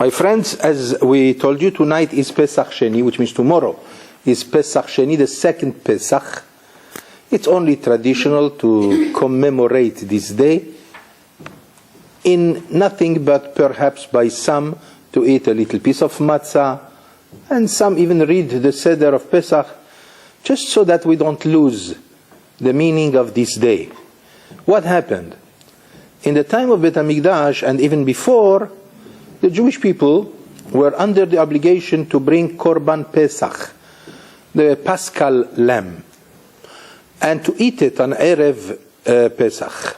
My friends, as we told you, tonight is Pesach Sheni, which means tomorrow is Pesach Sheni, the second Pesach. It's only traditional to commemorate this day in nothing but perhaps by some to eat a little piece of matzah, and some even read the Seder of Pesach, just so that we don't lose the meaning of this day. What happened? In the time of Bet HaMikdash and even before, the Jewish people were under the obligation to bring Korban Pesach, the Paschal lamb, and to eat it on Erev Pesach.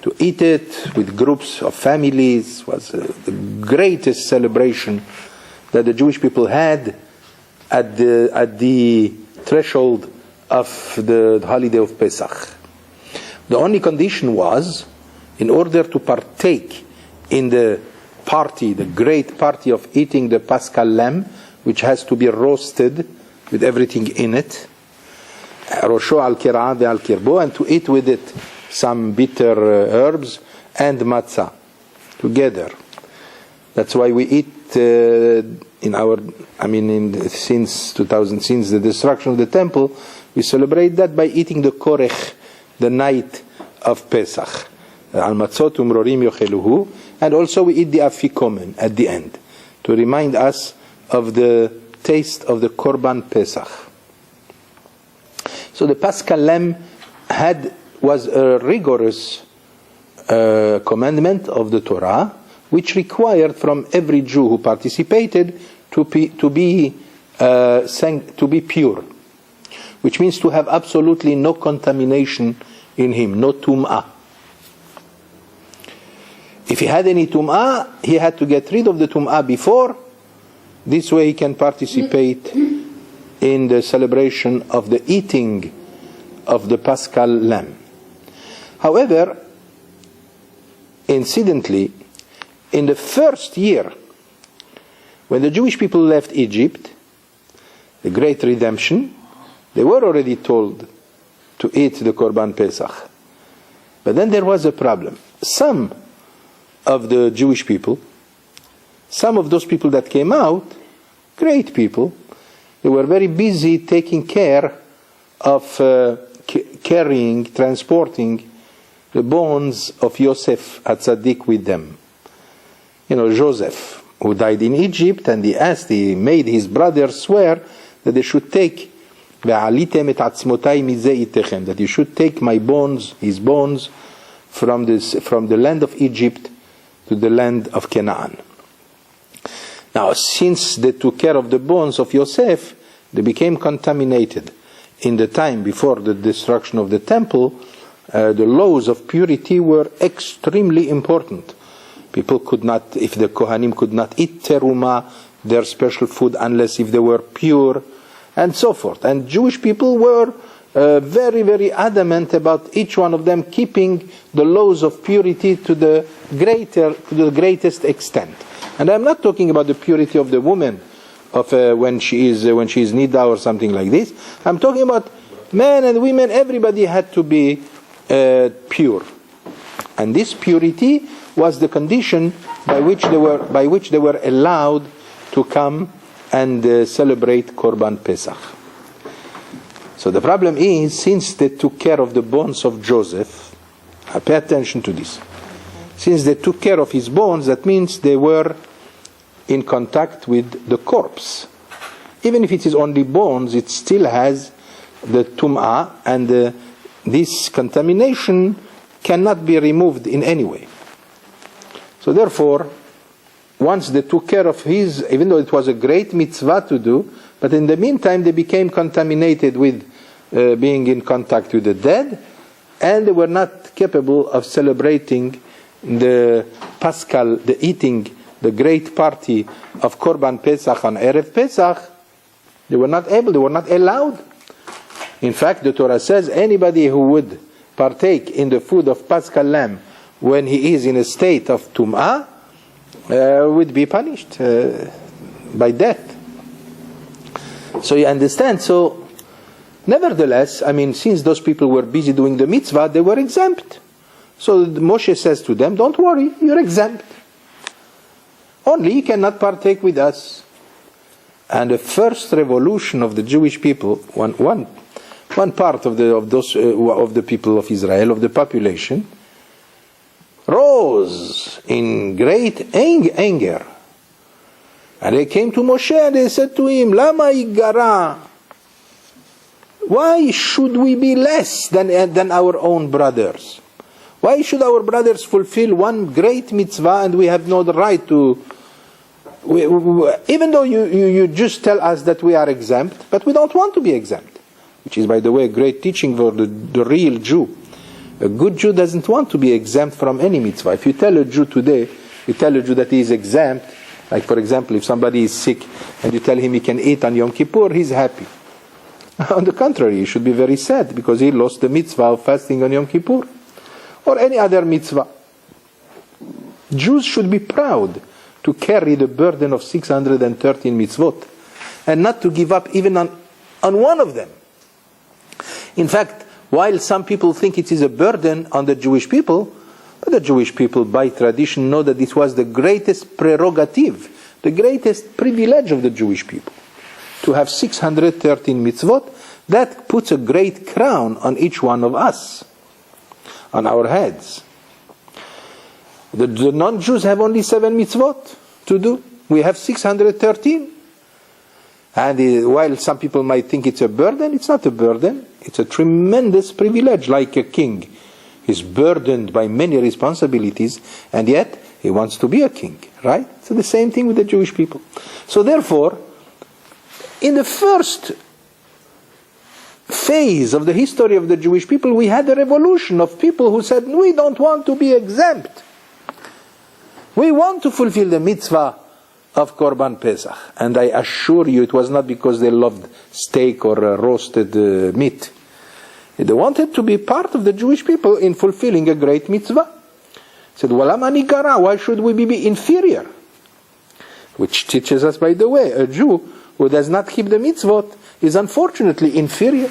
To eat it with groups of families was the greatest celebration that the Jewish people had at the threshold of the holiday of Pesach. The only condition was, in order to partake in the party, the great party of eating the Paschal lamb, which has to be roasted with everything in it, rosho al kir'ah ve'al kirbo, and to eat with it some bitter herbs and matzah together. That's why we eat since 2000, since the destruction of the temple, we celebrate that by eating the korech, the night of Pesach. Al matzot umrorim yocheluhu, and also we eat the afikomen at the end to remind us of the taste of the Korban Pesach. So the Paschal lamb was a rigorous commandment of the Torah, which required from every Jew who participated to be pure, which means to have absolutely no contamination in him, no tum'ah. If he had any tum'ah, he had to get rid of the tum'ah before. This way he can participate in the celebration of the eating of the Paschal lamb. However, incidentally, in the first year, when the Jewish people left Egypt, the great redemption, they were already told to eat the Korban Pesach. But then there was a problem. Some of the Jewish people, some of those people that came out, great people, they were very busy taking care of transporting the bones of Yosef HaTzadik with them. You know, Joseph, who died in Egypt, and he made his brothers swear that they should take that you should take my bones, his bones, from the land of Egypt to the land of Canaan. Now, since they took care of the bones of Yosef, they became contaminated. In the time before the destruction of the temple, the laws of purity were extremely important. People could not, if the Kohanim could not eat teruma, their special food, unless if they were pure, and so forth. And Jewish people were very, very adamant about each one of them keeping the laws of purity to the greatest extent. And I'm not talking about the purity of the woman of when she is nida or something like this. I'm talking about men and women. Everybody had to be pure, and this purity was the condition by which they were allowed to come and celebrate Korban Pesach. So the problem is, since they took care of the bones of Joseph, pay attention to this. Since they took care of his bones, that means they were in contact with the corpse. Even if it is only bones, it still has the tum'ah, and this contamination cannot be removed in any way. So therefore, once they took care of his, even though it was a great mitzvah to do, but in the meantime they became contaminated with being in contact with the dead, and they were not capable of celebrating the Paschal, the eating, the great party of Korban Pesach on Erev Pesach. They were not able, they were not allowed. In fact, the Torah says anybody who would partake in the food of Paschal lamb when he is in a state of tum'ah would be punished by death. So you understand. So nevertheless, since those people were busy doing the mitzvah, they were exempt. So Moshe says to them, don't worry, you're exempt. Only he cannot partake with us. And the first revolution of the Jewish people, one part of the people of Israel, of the population, rose in great anger. And they came to Moshe and they said to him, Lama igara? Why should we be less than our own brothers? Why should our brothers fulfill one great mitzvah and we have no right to... even though you just tell us that we are exempt, but we don't want to be exempt. Which is, by the way, a great teaching for the real Jew. A good Jew doesn't want to be exempt from any mitzvah. If you tell a Jew today, you tell a Jew that he is exempt, like for example, if somebody is sick and you tell him he can eat on Yom Kippur, he's happy. On the contrary, he should be very sad because he lost the mitzvah of fasting on Yom Kippur. Or any other mitzvah. Jews should be proud to carry the burden of 613 mitzvot and not to give up even on one of them. In fact, while some people think it is a burden on the Jewish people by tradition know that this was the greatest prerogative, the greatest privilege of the Jewish people, to have 613 mitzvot. That puts a great crown on each one of us, on our heads. The non-Jews have only 7 mitzvot to do. We have 613. And while some people might think it's a burden, it's not a burden. It's a tremendous privilege, like a king. He's burdened by many responsibilities, and yet he wants to be a king, right? So the same thing with the Jewish people. So therefore, in the first phase of the history of the Jewish people, we had a revolution of people who said, we don't want to be exempt. We want to fulfill the mitzvah of Korban Pesach. And I assure you, it was not because they loved steak or roasted meat. They wanted to be part of the Jewish people in fulfilling a great mitzvah. Said, why should we be inferior? Which teaches us, by the way, a Jew who does not keep the mitzvot is unfortunately inferior.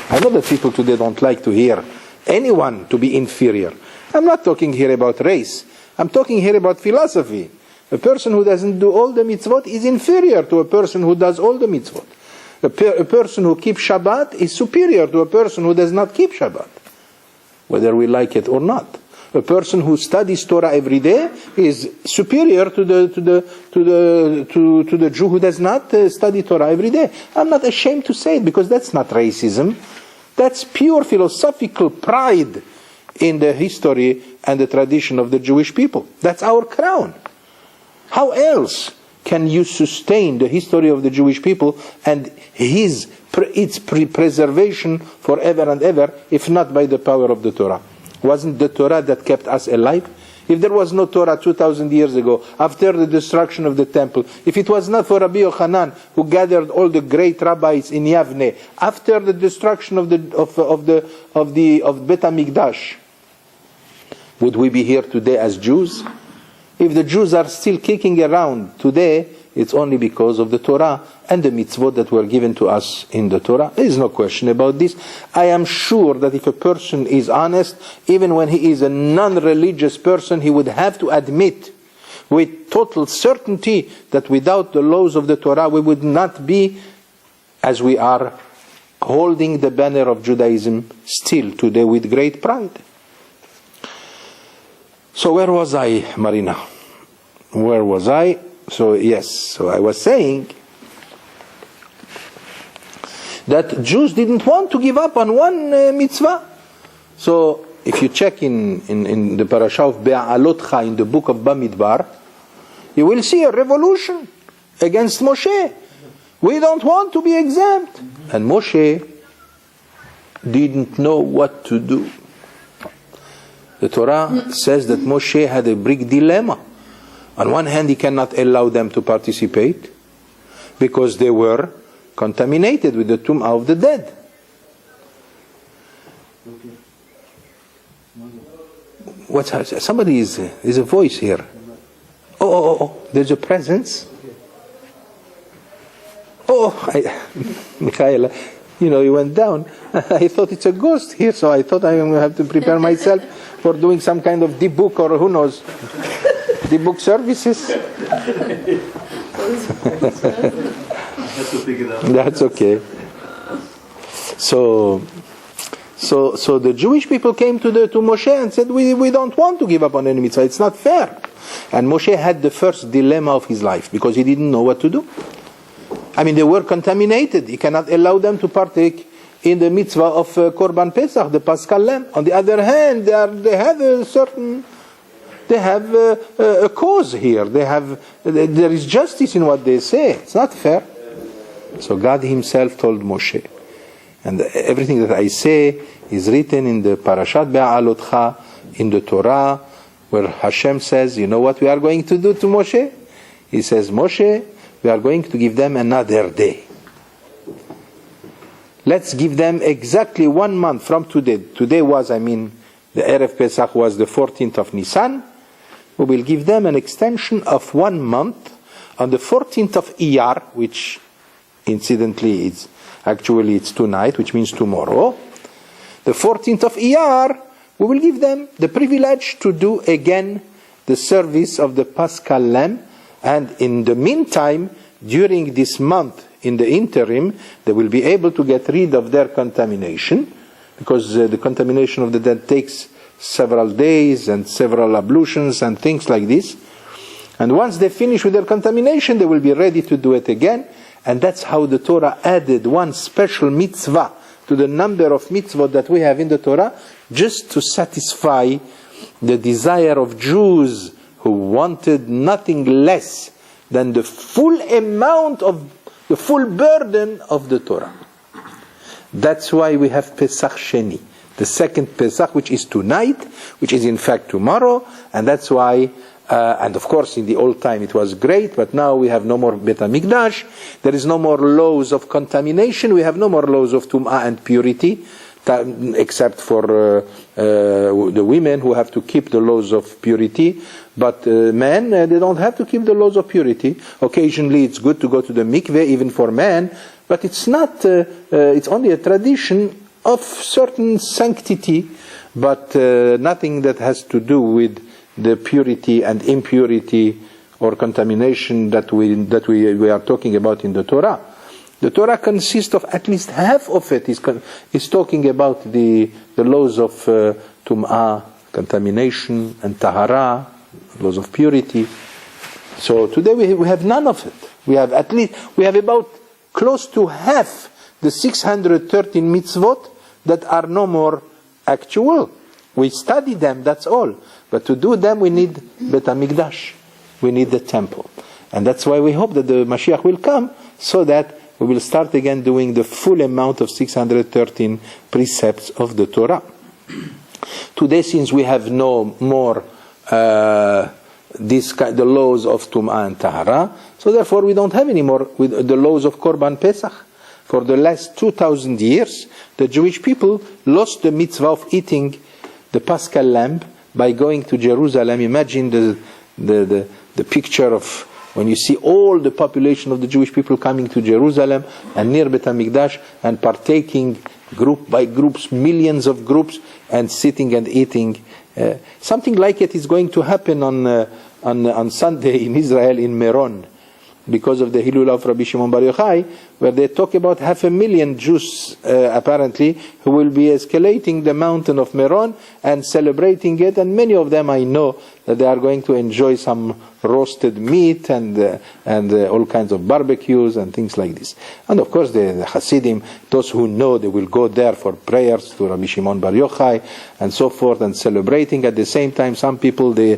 I know that people today don't like to hear anyone to be inferior. I'm not talking here about race. I'm talking here about philosophy. A person who doesn't do all the mitzvot is inferior to a person who does all the mitzvot. A person who keeps Shabbat is superior to a person who does not keep Shabbat, whether we like it or not. A person who studies Torah every day is superior to the Jew who does not study Torah every day. I'm not ashamed to say it because that's not racism. That's pure philosophical pride in the history and the tradition of the Jewish people. That's our crown. How else can you sustain the history of the Jewish people and its preservation forever and ever, if not by the power of the Torah? Wasn't the Torah that kept us alive? If there was no Torah 2,000 years ago, after the destruction of the temple, if it was not for Rabbi Yochanan, who gathered all the great rabbis in Yavne, after the destruction of Bet HaMikdash, would we be here today as Jews? If the Jews are still kicking around today, it's only because of the Torah and the mitzvot that were given to us in the Torah. There is no question about this. I am sure that if a person is honest, even when he is a non-religious person, he would have to admit with total certainty that without the laws of the Torah, we would not be as we are, holding the banner of Judaism still today with great pride. So where was I, Marina? Where was I? So I was saying that Jews didn't want to give up on one mitzvah. So if you check in the parasha of Be'alotcha in the book of Bamidbar, you will see a revolution against Moshe. We don't want to be exempt. And Moshe didn't know what to do. The Torah says that Moshe had a big dilemma. On one hand, he cannot allow them to participate because they were contaminated with the tum'ah of the dead. Somebody is a voice here. Oh, there's a presence. Michaela, he went down. I thought it's a ghost here, so I thought I am going to have to prepare myself for doing some kind of deep book or who knows. the book services. That's okay. So the Jewish people came to Moshe and said, we don't want to give up on any mitzvah. It's not fair. And Moshe had the first dilemma of his life because he didn't know what to do. I mean, they were contaminated. He cannot allow them to partake in the mitzvah of Korban Pesach, the Paschal Lamb. On the other hand, they have a cause here. There is justice in what they say. It's not fair. So God Himself told Moshe, and everything that I say is written in the Parashat Be'alotcha, in the Torah, where Hashem says, you know what we are going to do to Moshe? He says, Moshe, we are going to give them another day. Let's give them exactly 1 month from today. Today was, the Erev Pesach was the 14th of Nisan. We will give them an extension of 1 month on the 14th of Iyar, which incidentally it's tonight, which means tomorrow. The 14th of Iyar, we will give them the privilege to do again the service of the Paschal Lamb. And in the meantime, during this month, in the interim, they will be able to get rid of their contamination, because the contamination of the dead takes several days and several ablutions and things like this. And once they finish with their contamination, they will be ready to do it again. And that's how the Torah added one special mitzvah to the number of mitzvot that we have in the Torah, just to satisfy the desire of Jews who wanted nothing less than the full amount of the full burden of the Torah. That's why we have Pesach Sheni, the second Pesach, which is tonight, which is in fact tomorrow, and that's why, and of course in the old time it was great, but now we have no more Bet HaMikdash, there is no more laws of contamination, we have no more laws of Tum'ah and purity, except for the women who have to keep the laws of purity, but men, they don't have to keep the laws of purity. Occasionally it's good to go to the mikveh, even for men, but it's not, it's only a tradition of certain sanctity, but nothing that has to do with the purity and impurity or contamination that we are talking about in the Torah. The Torah consists of at least half of it is talking about the laws of Tum'ah, contamination, and Tahara, laws of purity. So today we have none of it. We have about close to half the 613 mitzvot that are no more actual. We study them, that's all. But to do them we need Bet HaMikdash. We need the temple. And that's why we hope that the Mashiach will come, so that we will start again doing the full amount of 613 precepts of the Torah. Today, since we have no more the laws of Tum'ah and Tahara, so therefore we don't have any more with the laws of Korban Pesach. For the last 2,000 years, the Jewish people lost the mitzvah of eating the Paschal Lamb by going to Jerusalem. Imagine the picture of when you see all the population of the Jewish people coming to Jerusalem and near Bet HaMikdash and partaking group by groups, millions of groups, and sitting and eating. Something like it is going to happen on Sunday in Israel, in Meron, because of the Hilul of Rabbi Shimon Bar Yochai, where they talk about 500,000 Jews, apparently, who will be escalating the mountain of Meron and celebrating it, and many of them I know that they are going to enjoy some roasted meat and all kinds of barbecues and things like this. And of course the Hasidim, those who know, they will go there for prayers to Rabbi Shimon Bar Yochai and so forth, and celebrating. At the same time, some people they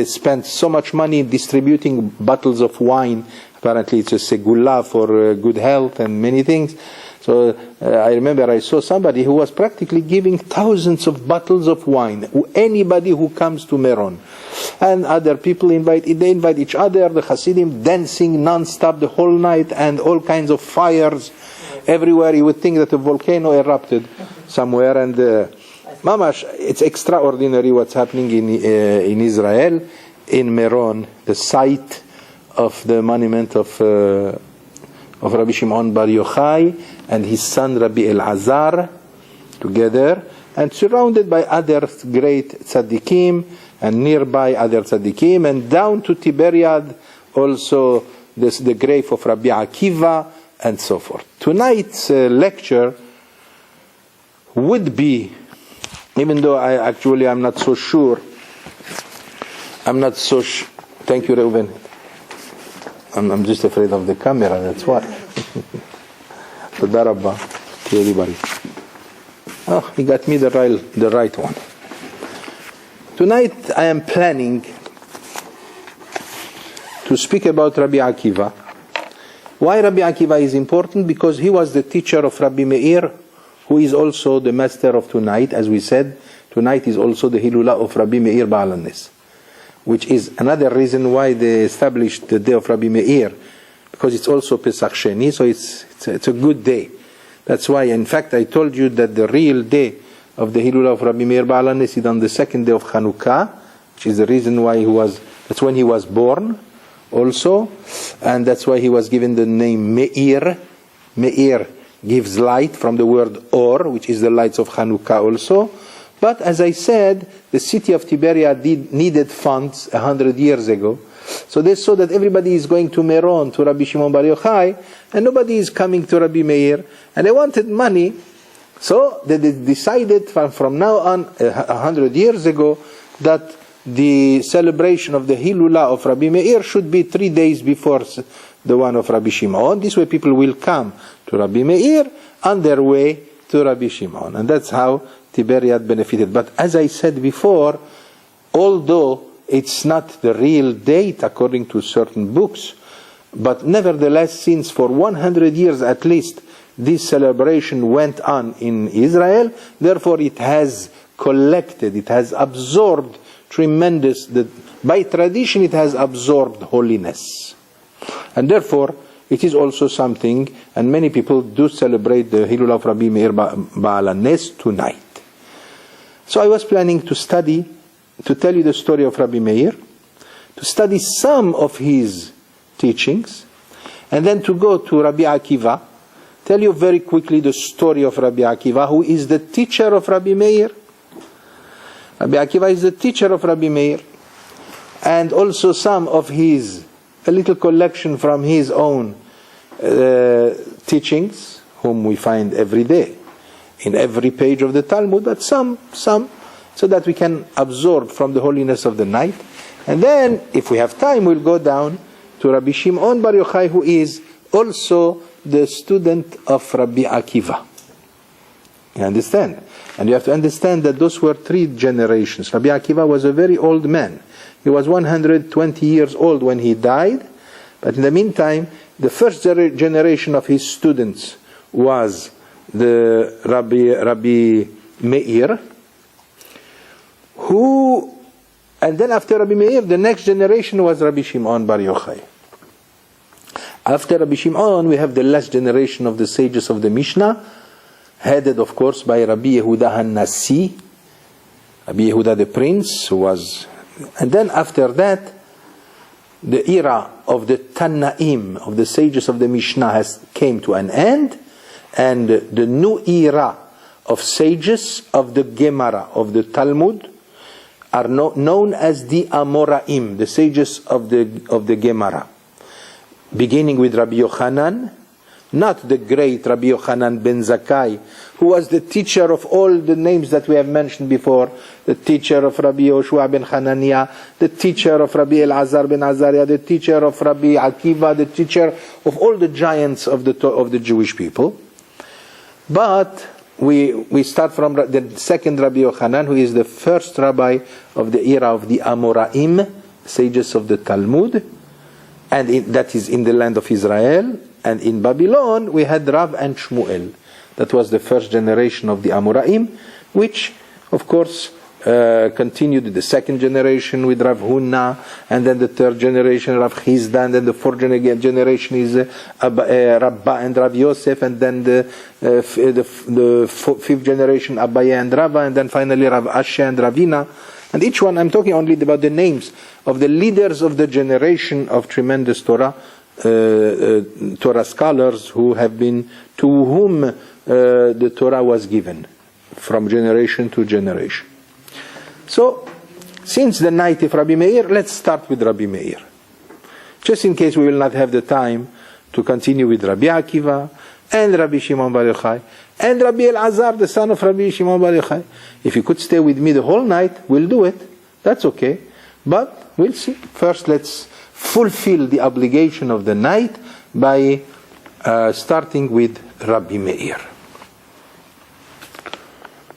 spend so much money distributing bottles of wine. Apparently it's a segula for good health and many things. So I remember I saw somebody who was practically giving thousands of bottles of wine to anybody who comes to Meron. And other people they invite each other, the Hasidim dancing non-stop the whole night, and all kinds of fires everywhere. You would think that a volcano erupted somewhere. And Mamash, it's extraordinary what's happening in Israel, in Meron, the site of the monument of Rabbi Shimon Bar Yochai and his son Rabbi Elazar together, and surrounded by other great tzaddikim and nearby other tzaddikim, and down to Tiberiad, also the grave of Rabbi Akiva, and so forth. Tonight's lecture would be, even though I'm not so sure, thank you, Reuven. I'm just afraid of the camera, that's why. Toda Rabba to everybody. Oh, he got me the right one. Tonight I am planning to speak about Rabbi Akiva. Why Rabbi Akiva is important? Because he was the teacher of Rabbi Meir, who is also the master of tonight. As we said, tonight is also the Hilula of Rabbi Meir Baal HaNes, which is another reason why they established the day of Rabbi Meir, because it's also Pesach Sheni, so it's a good day. That's why, in fact, I told you that the real day of the Hilula of Rabbi Meir Baal HaNes is on the second day of Chanukah, which is the reason why that's when he was born also, and that's why he was given the name Meir. Meir gives light from the word Or, which is the lights of Chanukah also. But as I said, the city of Tiberiad needed funds 100 years ago. So they saw that everybody is going to Meron, to Rabbi Shimon Bar Yochai, and nobody is coming to Rabbi Meir. And they wanted money. So they decided from now on, 100 years ago, that the celebration of the Hilula of Rabbi Meir should be 3 days before the one of Rabbi Shimon. This way people will come to Rabbi Meir on their way to Rabbi Shimon. And that's how Tiberiad benefited. But as I said before, although it's not the real date according to certain books, but nevertheless, since for 100 years at least this celebration went on in Israel, therefore it has collected, it has absorbed tremendous, by tradition it has absorbed holiness. And therefore it is also something, and many people do celebrate the Hilul of Rabbi Meir Baal HaNes tonight. So I was planning to tell you the story of Rabbi Meir, to study some of his teachings, and then to go to Rabbi Akiva, tell you very quickly the story of Rabbi Akiva, who is the teacher of Rabbi Meir. Rabbi Akiva is the teacher of Rabbi Meir, and also a little collection from his own teachings, whom we find every day, in every page of the Talmud, but some, so that we can absorb from the holiness of the night. And then, if we have time, we'll go down to Rabbi Shimon Bar Yochai, who is also the student of Rabbi Akiva. You understand? And you have to understand that those were 3 generations. Rabbi Akiva was a very old man. He was 120 years old when he died. But in the meantime, the first generation of his students was the Rabbi Meir, and then after Rabbi Meir, the next generation was Rabbi Shimon Bar Yochai. After Rabbi Shimon, we have the last generation of the sages of the Mishnah, headed, of course, by Rabbi Yehuda HaNasi, Rabbi Yehuda the prince, and then after that, the era of the Tannaim, of the sages of the Mishnah, came to an end, and the new era of sages of the Gemara, of the Talmud, are known as the Amoraim, the sages of the Gemara, beginning with Rabbi Yochanan, not the great Rabbi Yochanan ben Zakkai, who was the teacher of all the names that we have mentioned before, the teacher of Rabbi Yoshua ben Hananiah, the teacher of Rabbi Elazar ben Azariah, the teacher of Rabbi Akiva, the teacher of all the giants of the Jewish people. But we start from the second Rabbi Yochanan, who is the first rabbi of the era of the Amoraim, sages of the Talmud, and that is in the land of Israel. And in Babylon, we had Rav and Shmuel. That was the first generation of the Amoraim, which, of course, continued the second generation with Rav Huna, and then the third generation Rav Chizda, and then the fourth generation is Rabba and Rav Yosef, and then the fifth generation Abaye and Rava, and then finally Rav Asher and Ravina. And each one, I'm talking only about the names of the leaders of the generation of tremendous Torah scholars to whom the Torah was given from generation to generation. So since the night of Rabbi Meir, let's start with Rabbi Meir. Just in case we will not have the time to continue with Rabbi Akiva, and Rabbi Shimon Bar Yochai, and Rabbi Elazar, the son of Rabbi Shimon Bar Yochai. If you could stay with me the whole night, we'll do it. That's okay. But we'll see. First, let's fulfill the obligation of the night by starting with Rabbi Meir.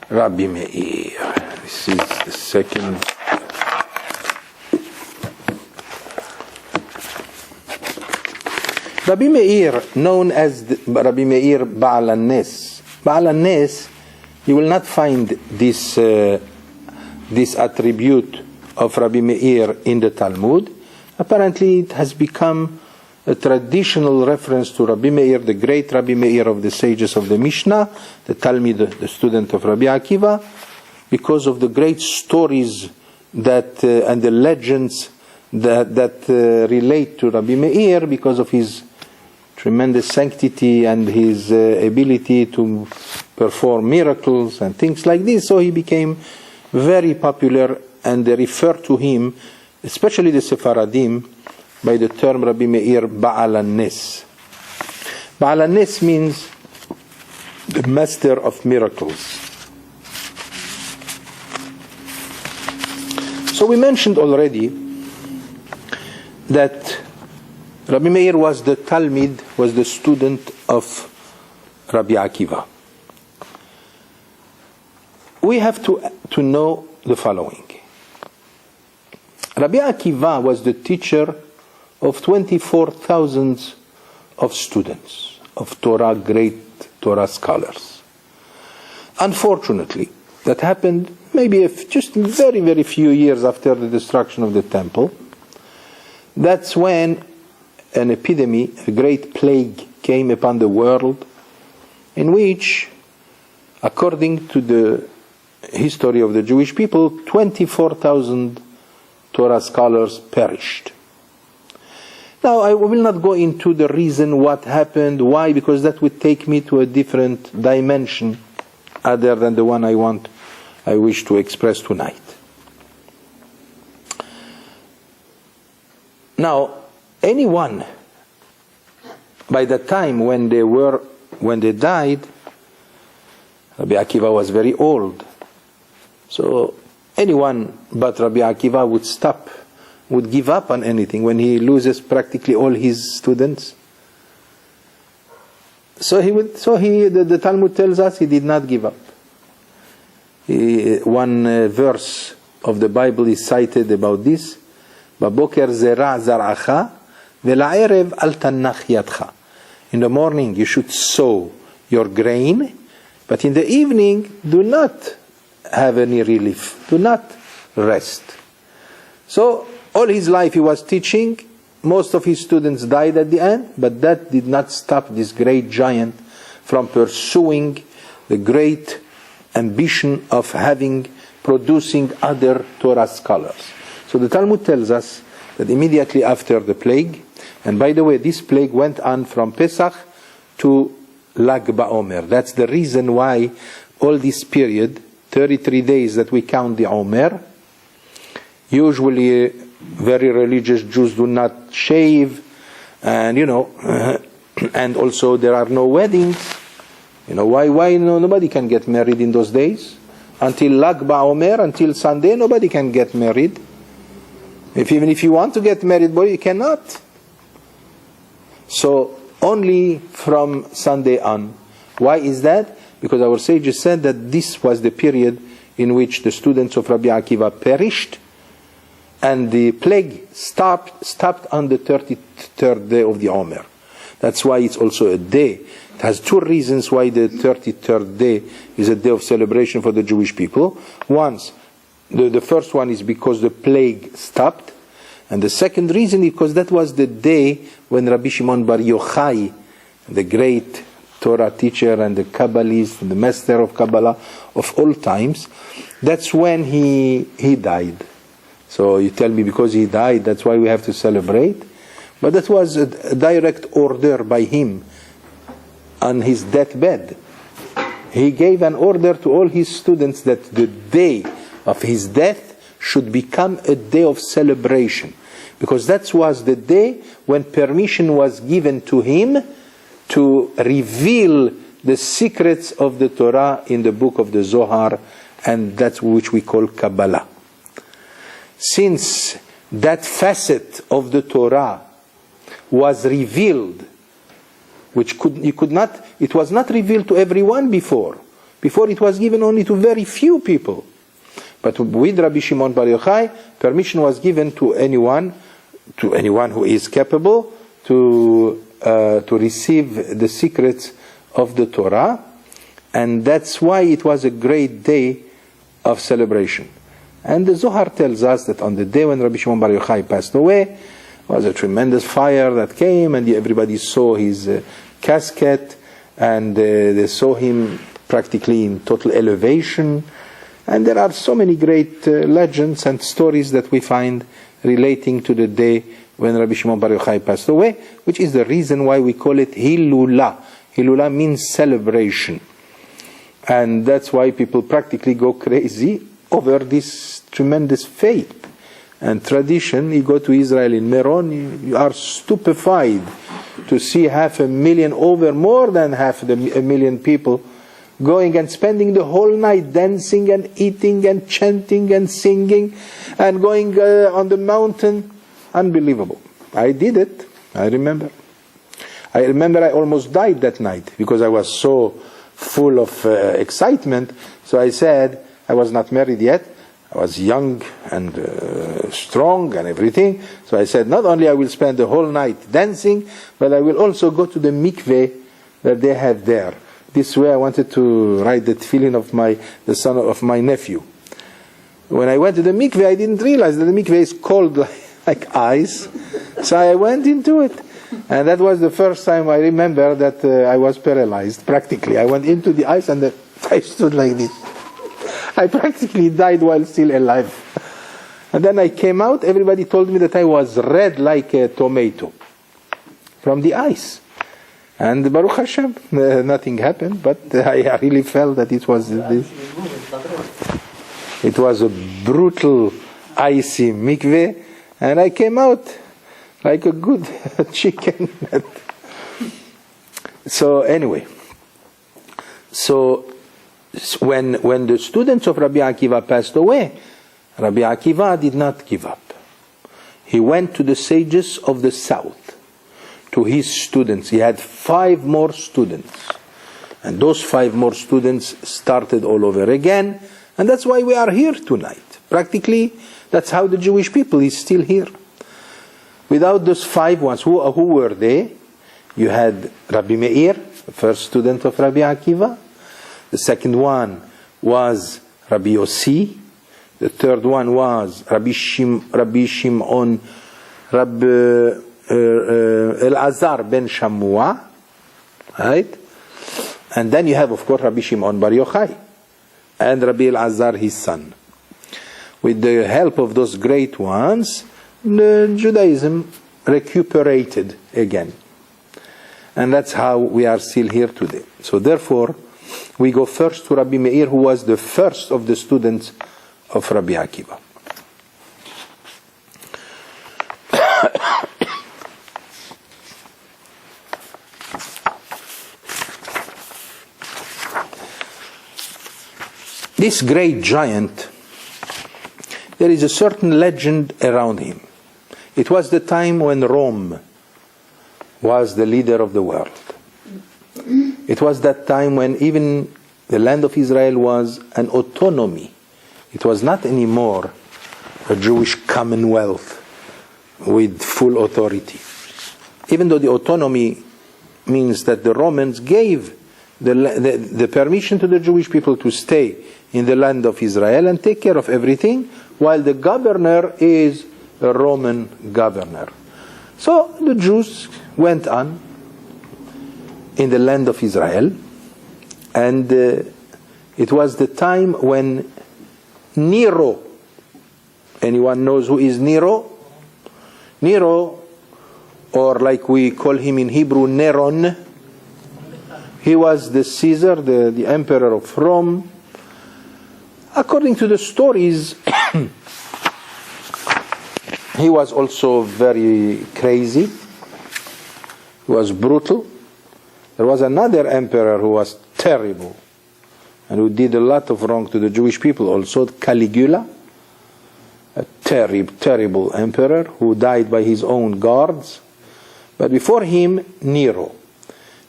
Rabbi Meir. This is the second. Rabbi Meir, known as Rabbi Meir Ba'al HaNes. Ba'al HaNes, you will not find this attribute of Rabbi Meir in the Talmud. Apparently it has become a traditional reference to Rabbi Meir, the great Rabbi Meir of the sages of the Mishnah, the Talmid, the student of Rabbi Akiva, because of the great stories that and the legends that relate to Rabbi Meir, because of his tremendous sanctity and his ability to perform miracles and things like this. So he became very popular, and they refer to him, especially the Sephardim, by the term Rabbi Meir Ba'al HaNes. Ba'al HaNes means the master of miracles. So we mentioned already that Rabbi Meir was the Talmid, was the student of Rabbi Akiva. We have to know the following. Rabbi Akiva was the teacher of 24,000 of students, of Torah, great Torah scholars. Unfortunately, that happened maybe just very, very few years after the destruction of the temple. That's when an epidemic, a great plague, came upon the world, in which, according to the history of the Jewish people, 24,000 Torah scholars perished. Now, I will not go into the reason what happened, why, because that would take me to a different dimension other than the one I wish to express tonight. Now, anyone, by the time when they died, Rabbi Akiva was very old. So anyone but Rabbi Akiva would give up on anything when he loses practically all his students. The Talmud tells us he did not give up. One verse of the Bible is cited about this. Baboker zera zar'acha ve'la'erev al tanach yadcha. In the morning you should sow your grain, but in the evening do not have any relief, do not rest. So all his life he was teaching. Most of his students died at the end, but that did not stop this great giant from pursuing the great ambition of producing other Torah scholars. So the Talmud tells us that immediately after the plague, and by the way, this plague went on from Pesach to Lag BaOmer. That's the reason why all this period, 33 days that we count the Omer, usually very religious Jews do not shave, and and also there are no weddings. Why nobody can get married in those days? Until Lag BaOmer, until Sunday, nobody can get married. Even if you want to get married, boy, you cannot. So only from Sunday on. Why is that? Because our sages said that this was the period in which the students of Rabbi Akiva perished, and the plague stopped on the 33rd day of the Omer. That's why it's also a day. It has two reasons why the 33rd day is a day of celebration for the Jewish people. The first one is because the plague stopped, and the second reason is because that was the day when Rabbi Shimon Bar Yochai, the great Torah teacher and the Kabbalist and the master of Kabbalah of all times, that's when he died. So you tell me because he died, that's why we have to celebrate? But that was a direct order by him on his deathbed. He gave an order to all his students that the day of his death should become a day of celebration. Because that was the day when permission was given to him to reveal the secrets of the Torah in the book of the Zohar, and that's which we call Kabbalah. Since that facet of the Torah was revealed, it was not revealed to everyone before. Before it was given only to very few people. But with Rabbi Shimon Bar Yochai, permission was given to anyone who is capable to receive the secrets of the Torah, and that's why it was a great day of celebration. And the Zohar tells us that on the day when Rabbi Shimon Bar Yochai passed away, was a tremendous fire that came, and everybody saw his casket, and they saw him practically in total elevation. And there are so many great legends and stories that we find relating to the day when Rabbi Shimon Bar Yochai passed away, which is the reason why we call it Hilula. Hilula means celebration. And that's why people practically go crazy over this tremendous faith and tradition. You go to Israel in Meron, you are stupefied to see 500,000, over more than 500,000 people going and spending the whole night dancing and eating and chanting and singing and going on the mountain. Unbelievable. I did it. I remember I almost died that night because I was so full of excitement. So I said, I was not married yet. I was young and strong and everything. So I said, not only I will spend the whole night dancing, but I will also go to the mikveh that they have there. This way I wanted to write the tefillin of the son of my nephew. When I went to the mikveh, I didn't realize that the mikveh is cold like ice. So I went into it. And that was the first time I remember that I was paralyzed, practically. I went into the ice and I stood like this. I practically died while still alive. And then I came out, everybody told me that I was red like a tomato from the ice. And Baruch Hashem, nothing happened, but I really felt that it was this. It was a brutal, icy mikveh, and I came out like a good chicken. So anyway, when the students of Rabbi Akiva passed away, Rabbi Akiva did not give up. He went to the sages of the south, to his students. He had 5 more students. And those 5 more students started all over again. And that's why we are here tonight. Practically, that's how the Jewish people is still here. Without those 5 ones, who were they? You had Rabbi Meir, the first student of Rabbi Akiva. The second one was Rabbi Yossi. The third one was Rabbi Shimon, Rabbi Elazar ben Shammua, right? And then you have, of course, Rabbi Shimon Bar Yochai and Rabbi Elazar, his son. With the help of those great ones, the Judaism recuperated again. And that's how we are still here today. So therefore, we go first to Rabbi Meir, who was the first of the students of Rabbi Akiva. This great giant, there is a certain legend around him. It was the time when Rome was the leader of the world. It was that time when even the land of Israel was an autonomy. It was not anymore a Jewish commonwealth with full authority. Even though the autonomy means that the Romans gave the permission to the Jewish people to stay in the land of Israel and take care of everything, while the governor is a Roman governor. So the Jews went on in the land of Israel, and it was the time when Nero, anyone knows who is Nero? Nero, or like we call him in Hebrew, Neron, he was the Caesar, the emperor of Rome. According to the stories, He was also very crazy. He was brutal. There was another emperor who was terrible and who did a lot of wrong to the Jewish people also, Caligula, a terrible emperor who died by his own guards. But before him, Nero.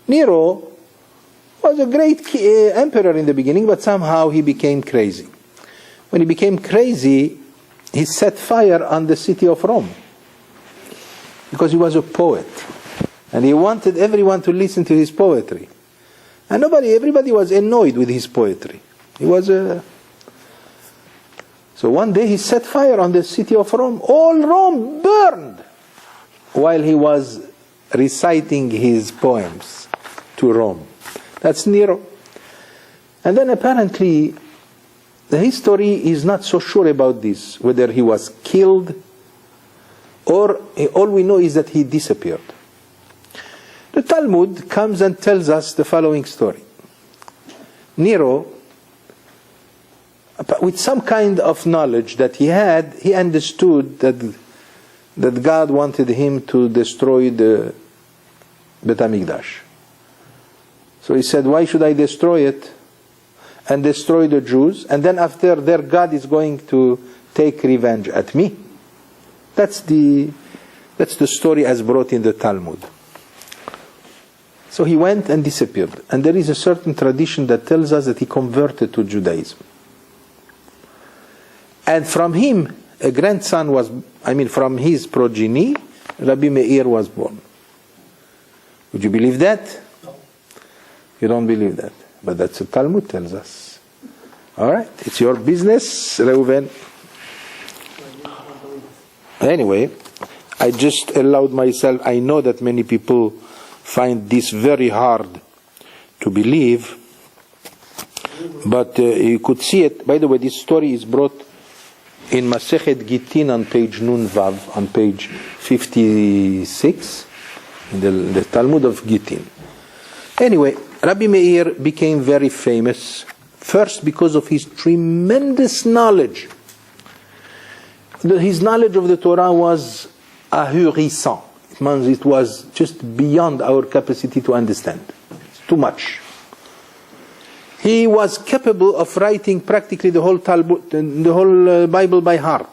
Nero was a great emperor in the beginning, but somehow he became crazy. When he became crazy, he set fire on the city of Rome because he was a poet and he wanted everyone to listen to his poetry. And everybody was annoyed with his poetry. So one day he set fire on the city of Rome. All Rome burned while he was reciting his poems to Rome. That's Nero. And then apparently the history is not so sure about this, whether he was killed or all we know is that he disappeared. The Talmud comes and tells us the following story. Nero, with some kind of knowledge that he had, he understood that God wanted him to destroy the Bet HaMikdash. So he said, why should I destroy it and destroy the Jews, and then after their God is going to take revenge at me? That's the story as brought in the Talmud. So he went and disappeared. And there is a certain tradition that tells us that he converted to Judaism. And from him, a grandson from his progeny, Rabbi Meir was born. Would you believe that? No. You don't believe that. But that's what Talmud tells us. Alright, it's your business, Reuven. Anyway, I just allowed myself, I know that many people find this very hard to believe, but you could see it. By the way, this story is brought in Masechet Gittin on page Nun Vav, on page 56, in the Talmud of Gittin. Anyway, Rabbi Meir became very famous, first because of his tremendous knowledge. His knowledge of the Torah was ahurissant. It means it was just beyond our capacity to understand. It's too much. He was capable of writing practically the whole Talmud, the whole Bible by heart.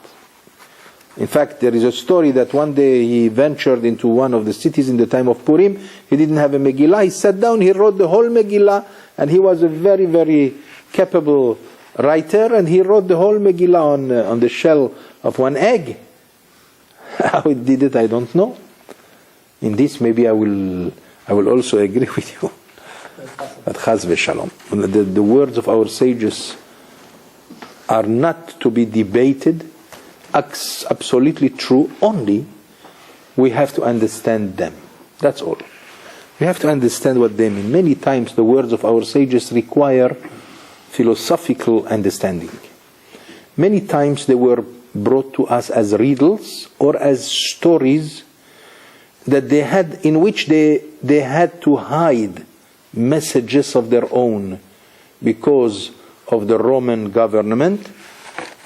In fact, there is a story that one day he ventured into one of the cities in the time of Purim. He didn't have a Megillah. He sat down, he wrote the whole Megillah, and he was a very, very capable writer, and he wrote the whole Megillah on the shell of one egg. How he did it, I don't know. In this, maybe I will also agree with you. But Chaz v'Shalom. The words of our sages are not to be debated. Absolutely true. Only we have to understand them. That's all. We have to understand what they mean. Many times the words of our sages require philosophical understanding. Many times they were brought to us as riddles or as stories that they had, in which they had to hide messages of their own because of the Roman government.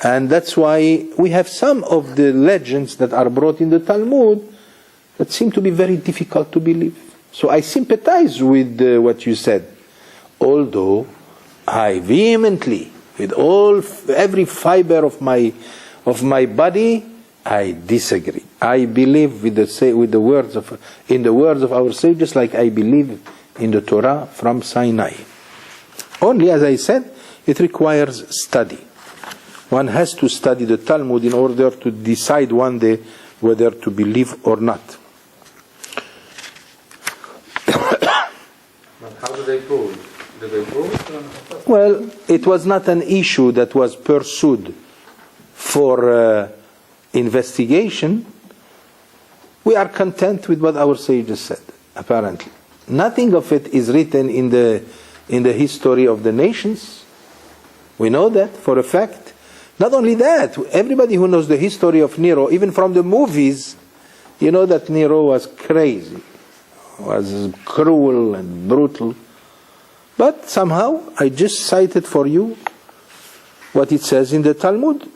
And that's why we have some of the legends that are brought in the Talmud that seem to be very difficult to believe. So I sympathize with what you said, although I vehemently, with every fiber of my body, I disagree. I believe in the words of our sages, like I believe in the Torah from Sinai. Only, as I said, it requires study. One has to study the Talmud in order to decide one day whether to believe or not. But how do they prove it? Do they prove it? Well, it was not an issue that was pursued for investigation. We are content with what our sages said, apparently. Nothing of it is written in the history of the nations. We know that for a fact. Not only that, everybody who knows the history of Nero, even from the movies, you know that Nero was crazy, was cruel and brutal. But somehow, I just cited for you what it says in the Talmud.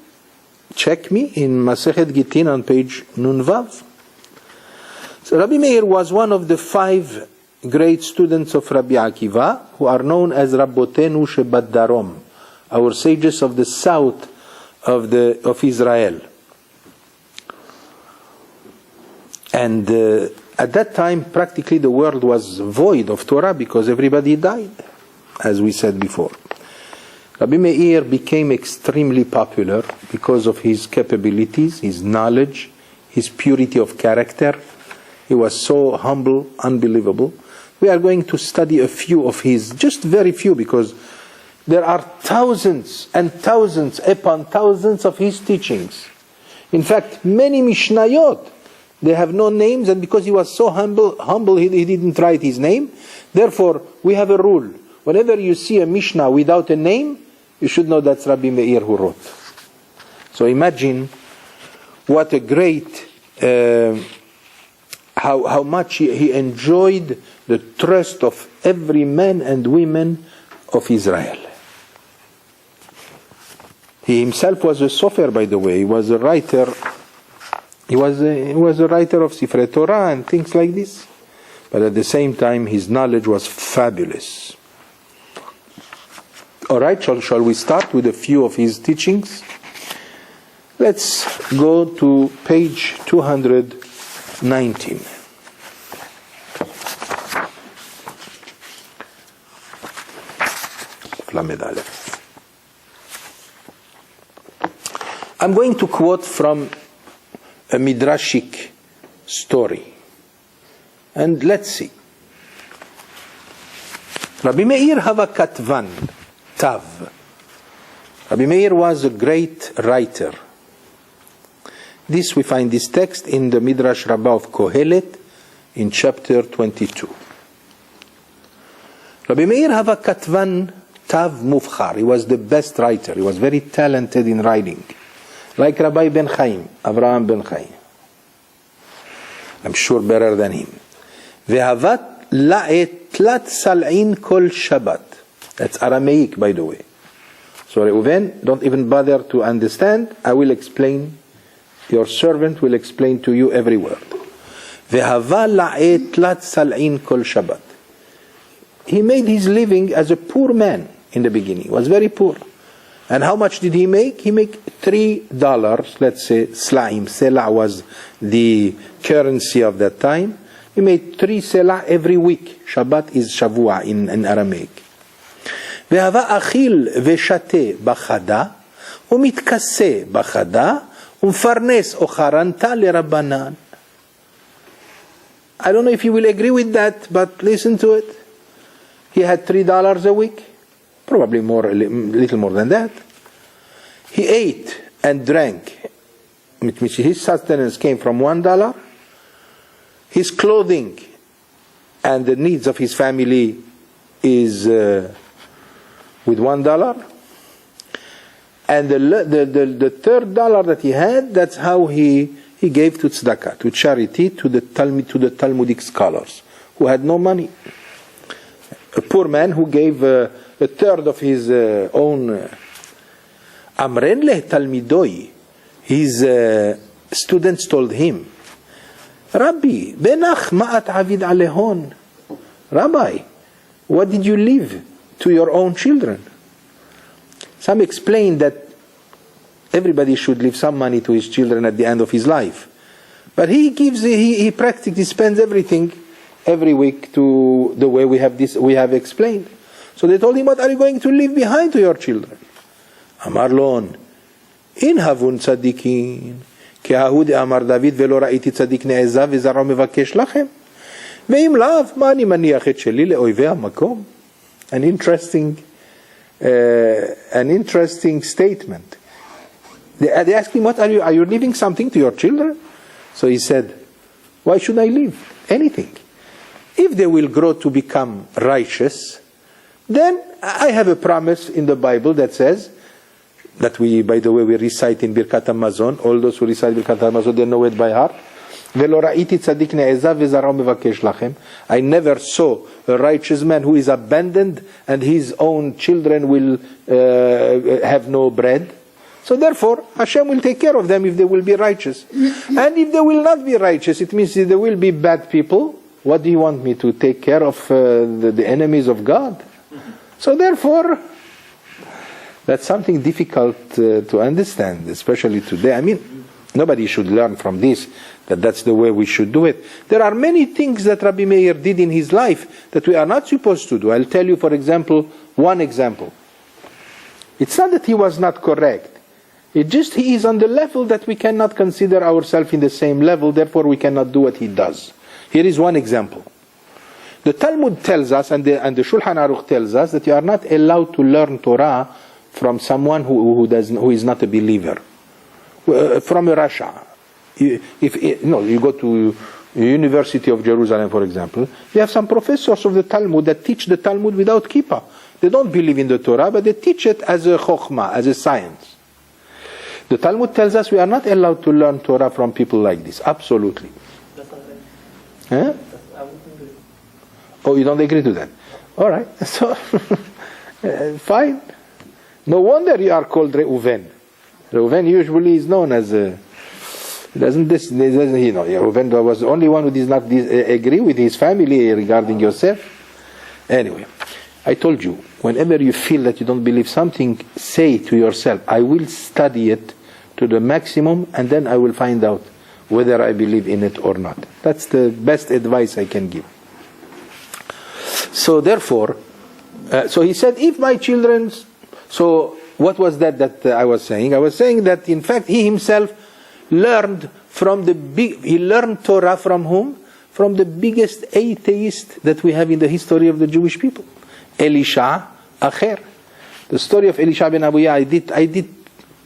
Check me in Masechet Gittin on page Nunvav. So Rabbi Meir was one of the 5 great students of Rabbi Akiva, who are known as Rabbotenu Shebat Darom, our sages of the south of Israel. And at that time, practically the world was void of Torah because everybody died, as we said before. Rabbi Meir became extremely popular because of his capabilities, his knowledge, his purity of character. He was so humble, unbelievable. We are going to study a few of his, just very few, because there are thousands and thousands upon thousands of his teachings. In fact, many Mishnayot, they have no names, and because he was so humble, he didn't write his name. Therefore, we have a rule. Whenever you see a Mishnah without a name, you should know that's Rabbi Meir who wrote. So imagine what a great, how much he enjoyed the trust of every man and woman of Israel. He himself was a sofer, by the way. He was a writer. He was a writer of Sifrei Torah and things like this. But at the same time, his knowledge was fabulous. All right, shall we start with a few of his teachings? Let's go to page 219. I'm going to quote from a midrashic story. And let's see. Rabbi Meir hava katvan, tav. Rabbi Meir was a great writer. We find this text in the Midrash Rabbah of Kohelet in chapter 22. Rabbi Meir hava katvan, tav mufchar. He was the best writer. He was very talented in writing. Like Rabbi Benhaim, Avraham Benhaim. I'm sure better than him. Ve'havat la'et tlat sal'in kol Shabbat. That's Aramaic, by the way. So Reuven, don't even bother to understand. I will explain. Your servant will explain to you every word. Ve'hava la'et tlat sal'in kol Shabbat. He made his living as a poor man in the beginning. He was very poor. And how much did he make? He made $3, let's say, sla'im. Selah was the currency of that time. He made 3 selah every week. Shabbat is Shavua in Aramaic. Ve'hava achil ve'shate b'chada, u'mitkase b'chada, u'mfarnes ocharanta le'rabbanan. I don't know if you will agree with that, but listen to it. He had $3 a week. Probably more, a little more than that. He ate and drank. His sustenance came from $1. His clothing and the needs of his family is with $1. And the $3 that he had, that's how he gave to tzedakah, to charity, to the Talmudic scholars who had no money. A poor man who gave a third of his own. Amren leh talmidoi. His students told him, Rabbi, benach ma'at avid alehon. Rabbi, what did you leave to your own children? Some explain that everybody should leave some money to his children at the end of his life. But he practically spends everything every week to the way we have explained. So they told him, what are you going to leave behind to your children? Amar lon, in havun tzadikin, ki hahud amar David velo ra'iti tzadik ne'ezav v'zaro mevakesh lachem. Ve'im lav, ma ani maniach et sheli le'oivei hamakom. An interesting statement. They asked him, what are you leaving something to your children? So he said, why should I leave anything? If they will grow to become righteous, then I have a promise in the Bible that says, that we recite in Birkat HaMazon. All those who recite Birkat HaMazon, they know it by heart. I never saw a righteous man who is abandoned and his own children will have no bread. So therefore, Hashem will take care of them if they will be righteous. And if they will not be righteous, it means there will be bad people. What do you want me to take care of the enemies of God? So therefore, that's something difficult to understand, especially today. I mean, nobody should learn from this, that's the way we should do it. There are many things that Rabbi Meir did in his life that we are not supposed to do. I'll tell you, for example, one example. It's not that he was not correct. It's just he is on the level that we cannot consider ourselves in the same level, therefore we cannot do what he does. Here is one example. The Talmud tells us, and the Shulchan Aruch tells us, that you are not allowed to learn Torah from someone who is not a believer. From a Rasha. You go to University of Jerusalem, for example, you have some professors of the Talmud that teach the Talmud without kippah. They don't believe in the Torah, but they teach it as a chokhmah, as a science. The Talmud tells us we are not allowed to learn Torah from people like this. Absolutely. Huh? Oh, you don't agree to that? All right. So, fine. No wonder you are called Reuven. Reuven usually is known as Reuven was the only one who does not agree with his family regarding Yosef. Anyway, I told you, whenever you feel that you don't believe something, say to yourself, I will study it to the maximum and then I will find out whether I believe in it or not. That's the best advice I can give. So therefore, so he said, if my children... So what was that I was saying? I was saying that in fact he himself learned from he learned Torah from whom? From the biggest atheist that we have in the history of the Jewish people. Elisha Acher. The story of Elisha ben Abuya, I did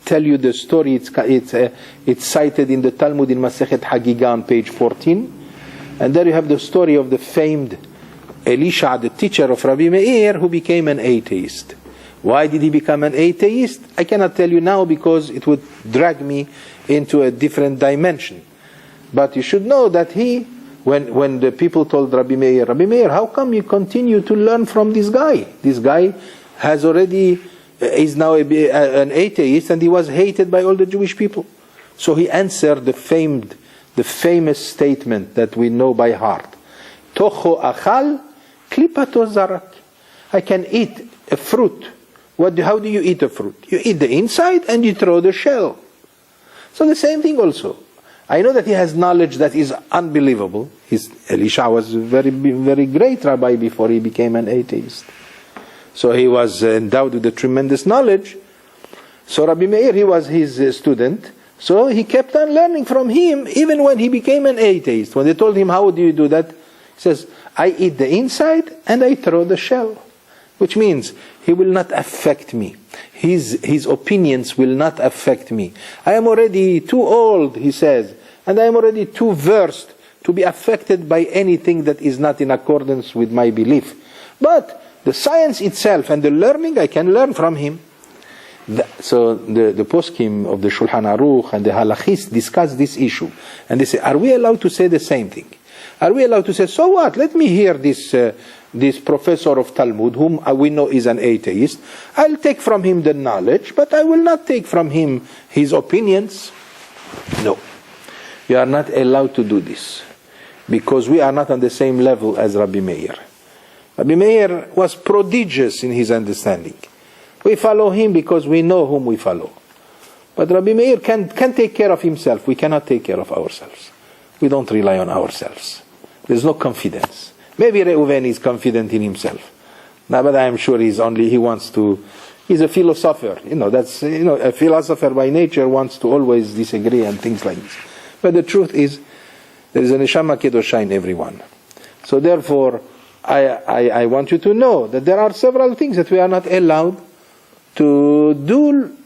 tell you the story. It's cited in the Talmud in Masechet Hagigah on page 14. And there you have the story of the famed Elisha, the teacher of Rabbi Meir, who became an atheist. Why did he become an atheist? I cannot tell you now because it would drag me into a different dimension. But you should know that when the people told Rabbi Meir, how come you continue to learn from this guy? This guy is now an atheist and he was hated by all the Jewish people. So he answered the famous statement that we know by heart. Tocho achal, klipato zarak. I can eat a fruit. How do you eat a fruit? You eat the inside and you throw the shell. So the same thing also. I know that he has knowledge that is unbelievable. Elisha was a very, very great rabbi before he became an atheist. So he was endowed with a tremendous knowledge. So Rabbi Meir, he was his student. So he kept on learning from him even when he became an atheist. When they told him, how do you do that? He says, I eat the inside and I throw the shell. Which means he will not affect me. His opinions will not affect me. I am already too old, he says, and I am already too versed to be affected by anything that is not in accordance with my belief. But the science itself and the learning, I can learn from him. So the poskim of the Shulchan Aruch and the Halachists discuss this issue. And they say, are we allowed to say the same thing? Are we allowed to say, so what? Let me hear this professor of Talmud, whom we know is an atheist. I'll take from him the knowledge, but I will not take from him his opinions. No. You are not allowed to do this. Because we are not on the same level as Rabbi Meir. Rabbi Meir was prodigious in his understanding. We follow him because we know whom we follow. But Rabbi Meir can take care of himself. We cannot take care of ourselves. We don't rely on ourselves. There's no confidence. Maybe Reuven is confident in himself. No, but I am sure he's a philosopher. A philosopher by nature wants to always disagree and things like this. But the truth is, there is a neshama kedosha in everyone. So therefore, I want you to know that there are several things that we are not allowed to do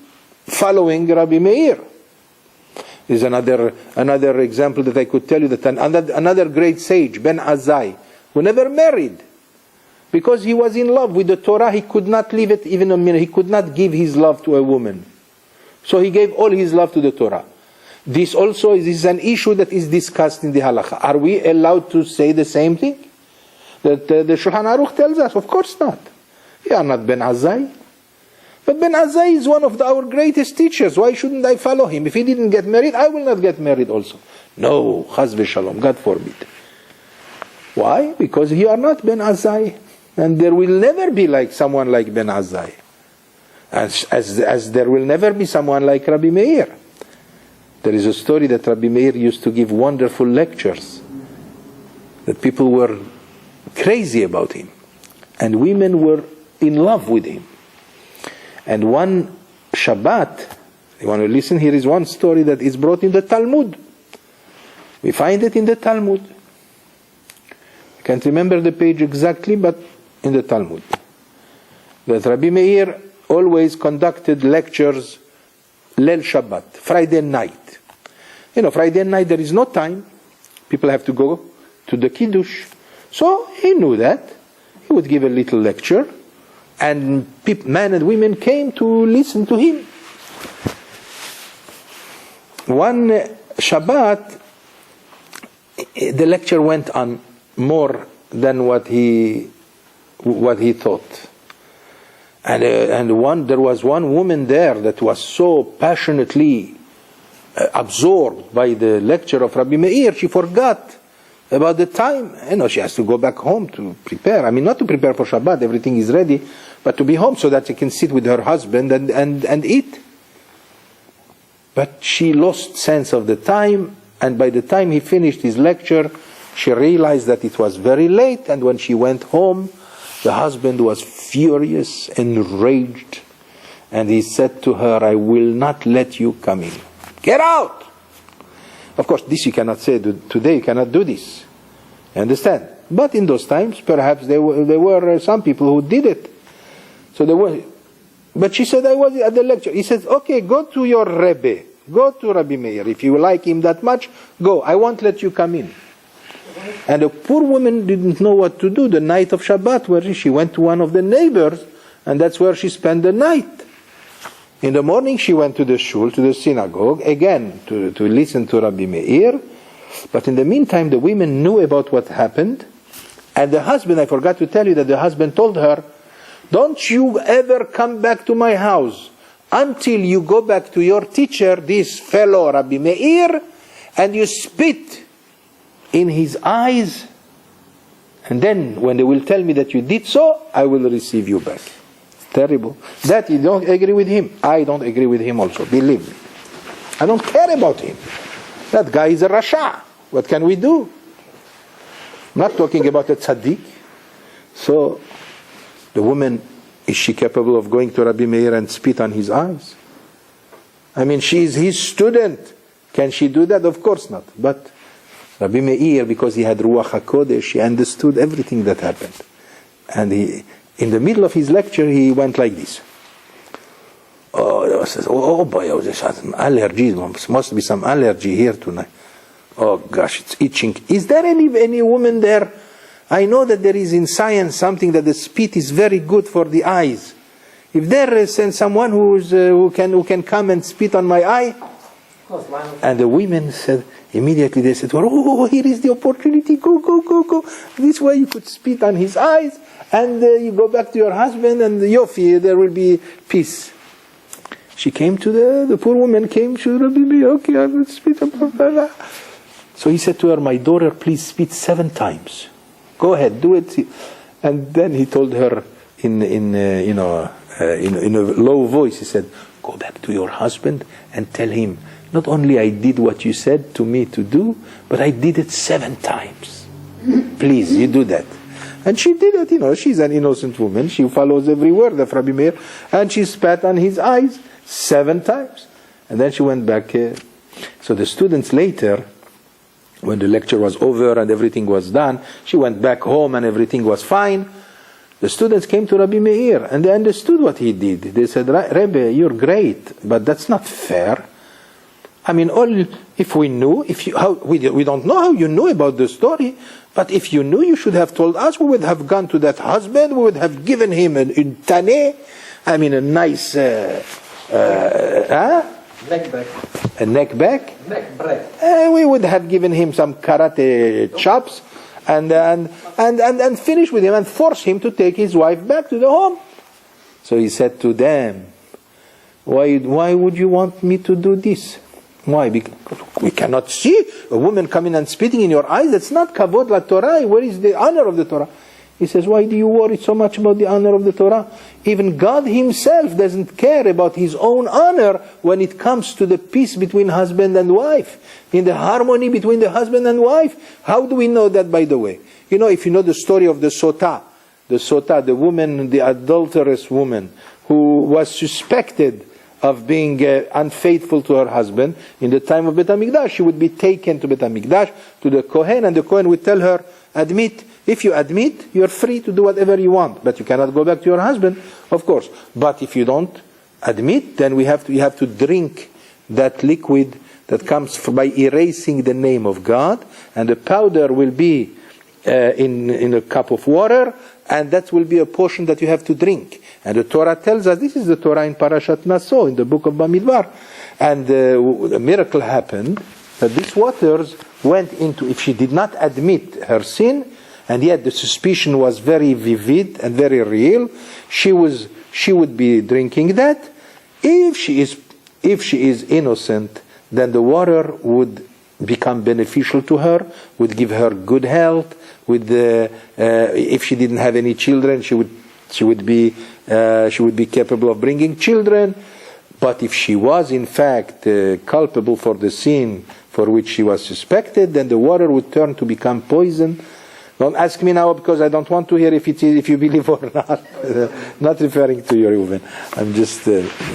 following Rabbi Meir. There's another example that I could tell you, that another great sage, Ben Azai, who never married. Because he was in love with the Torah, he could not leave it even a minute. He could not give his love to a woman. So he gave all his love to the Torah. This is an issue that is discussed in the Halacha. Are we allowed to say the same thing? That the Shulchan Aruch tells us? Of course not. You are not Ben Azai. But Ben Azai is one of our greatest teachers. Why shouldn't I follow him? If he didn't get married, I will not get married also. No, chas v'shalom, God forbid. Why? Because you are not Ben Azai. And there will never be like someone like Ben Azai. As there will never be someone like Rabbi Meir. There is a story that Rabbi Meir used to give wonderful lectures. That people were crazy about him. And women were in love with him. And one Shabbat, you want to listen? Here is one story that is brought in the Talmud. We find it in the Talmud. I can't remember the page exactly, but in the Talmud. That Rabbi Meir always conducted lectures Leil Shabbat, Friday night. You know, Friday night there is no time. People have to go to the Kiddush. So he knew that. He would give a little lecture. And men and women came to listen to him. One Shabbat, the lecture went on more than what he thought. And there was one woman there that was so passionately absorbed by the lecture of Rabbi Meir, she forgot about the time. You know, she has to go back home to prepare. I mean, not to prepare for Shabbat, everything is ready, but to be home so that she can sit with her husband and eat. But she lost sense of the time, and by the time he finished his lecture, she realized that it was very late, and when she went home, the husband was furious, enraged, and he said to her, I will not let you come in. Get out! Of course, this you cannot say today, you cannot do this. You understand? But in those times, perhaps there were some people who did it. So there were. But she said, I was at the lecture. He said, okay, go to your Rebbe. Go to Rabbi Meir. If you like him that much, go. I won't let you come in. And the poor woman didn't know what to do the night of Shabbat, where she went to one of the neighbors, and that's where she spent the night. In the morning she went to the shul, to the synagogue, again to listen to Rabbi Meir. But in the meantime the women knew about what happened. And the husband, I forgot to tell you that the husband told her, don't you ever come back to my house until you go back to your teacher, this fellow Rabbi Meir, and you spit in his eyes. And then when they will tell me that you did so, I will receive you back. Terrible. That you don't agree with him. I don't agree with him also. Believe me. I don't care about him. That guy is a Rasha. What can we do? I'm not talking about a tzaddik. So, the woman, is she capable of going to Rabbi Meir and spit on his eyes? I mean, she is his student. Can she do that? Of course not. But Rabbi Meir, because he had Ruach HaKodesh, he understood everything that happened. And in the middle of his lecture, he went like this. Oh boy, there's some allergies. Must be some allergy here tonight. Oh gosh, it's itching. Is there any woman there? I know that there is in science something that the spit is very good for the eyes. If there is someone who can come and spit on my eye, and the women said immediately, they said, "Oh, here is the opportunity. Go! This way you could spit on his eyes, and you go back to your husband, and yofi, there will be peace." She came to the poor woman came to Rabbi Meir. Okay, I will spit. So he said to her, "My daughter, please spit 7 times. Go ahead, do it." And then he told her in a low voice, he said, "Go back to your husband and tell him, not only I did what you said to me to do, but I did it 7 times. Please, you do that." And she did it, she's an innocent woman. She follows every word of Rabbi Meir. And she spat on his eyes 7 times. And then she went back. So the students later, when the lecture was over and everything was done, she went back home and everything was fine. The students came to Rabbi Meir and they understood what he did. They said, "Rebbe, you're great, but that's not fair. I mean, if we knew, we don't know how you knew about the story, but if you knew, you should have told us. We would have gone to that husband, we would have given him a taneh, I mean a nice Neck back. a neck back. Neck break. We would have given him some karate chops and finish with him and force him to take his wife back to the home." So he said to them, Why would you want me to do this? Why? Because we cannot see a woman coming and spitting in your eyes. That's not kavod la Torah. Where is the honor of the Torah? He says, why do you worry so much about the honor of the Torah? Even God himself doesn't care about his own honor when it comes to the peace between husband and wife, in the harmony between the husband and wife. How do we know that, by the way? You know, if you know the story of the Sotah, the woman, the adulterous woman, who was suspected of being unfaithful to her husband, in the time of Bet HaMikdash, she would be taken to Bet HaMikdash, to the Kohen, and the Kohen would tell her, admit. If you admit, you're free to do whatever you want, but you cannot go back to your husband, of course. But if you don't admit, then you have to drink that liquid that comes by erasing the name of God, and the powder will be in a cup of water, and that will be a portion that you have to drink. And the Torah tells us, this is the Torah in Parashat Naso, in the book of Bamidbar. And a miracle happened, that these waters went into, if she did not admit her sin, and yet the suspicion was very vivid and very real, she would be drinking that. If she is innocent, then the water would become beneficial to her, would give her good health. If she didn't have any children, she would be capable of bringing children. But if she was in fact culpable for the sin for which she was suspected, then the water would turn to become poison. Don't ask me now, because I don't want to hear if you believe or not. Not referring to you, Reuven. I'm just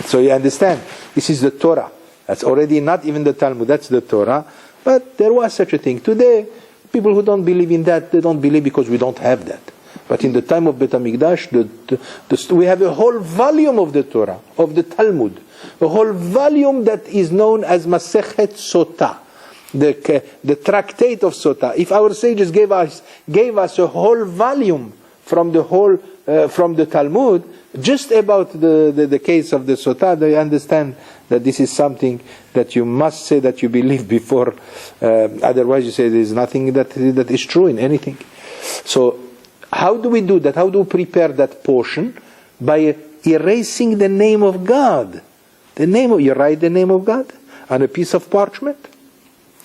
so you understand. This is the Torah. That's already not even the Talmud. That's the Torah. But there was such a thing. Today, people who don't believe in that, they don't believe because we don't have that. But in the time of Bet HaMikdash, we have a whole volume of the Torah, of the Talmud, a whole volume that is known as Masechet Sotah. The tractate of Sotah. If our sages gave us a whole volume from the Talmud just about the case of the Sotah, they understand that this is something that you must say that you believe before. Otherwise, you say there is nothing that is true in anything. So, how do we do that? How do we prepare that portion? By erasing the name of God. You write the name of God on a piece of parchment.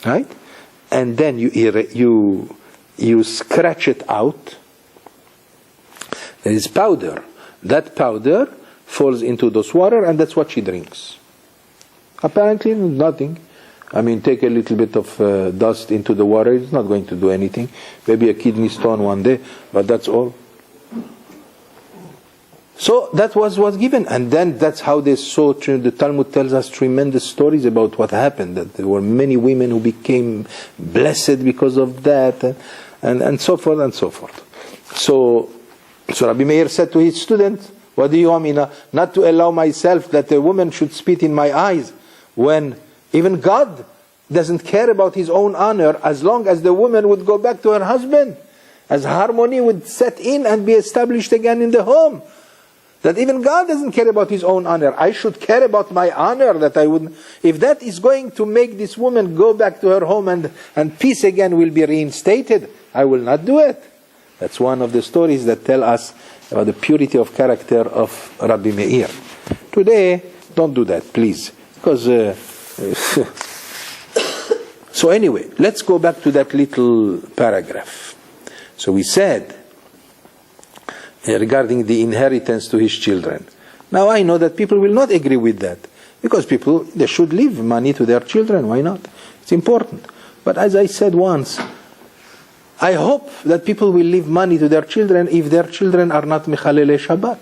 Right? And then you scratch it out. There is powder. That powder falls into those water, and that's what she drinks. Apparently nothing. I mean, take a little bit of dust into the water, it's not going to do anything. Maybe a kidney stone one day, but that's all. So that was given, and then that's how they saw. The Talmud tells us tremendous stories about what happened, that there were many women who became blessed because of that, and so forth and so forth. So Rabbi Meir said to his students, what do you want me not to allow myself that a woman should spit in my eyes, when even God doesn't care about his own honor, as long as the woman would go back to her husband, as harmony would set in and be established again in the home. That even God doesn't care about his own honor. I should care about my honor, that I would. If that is going to make this woman go back to her home and peace again will be reinstated, I will not do it. That's one of the stories that tell us about the purity of character of Rabbi Meir. Today, don't do that, please. Because so anyway, let's go back to that little paragraph. So we said, regarding the inheritance to his children. Now I know that people will not agree with that, because they should leave money to their children. Why not? It's important. But as I said once, I hope that people will leave money to their children if their children are not Mechalele Shabbat.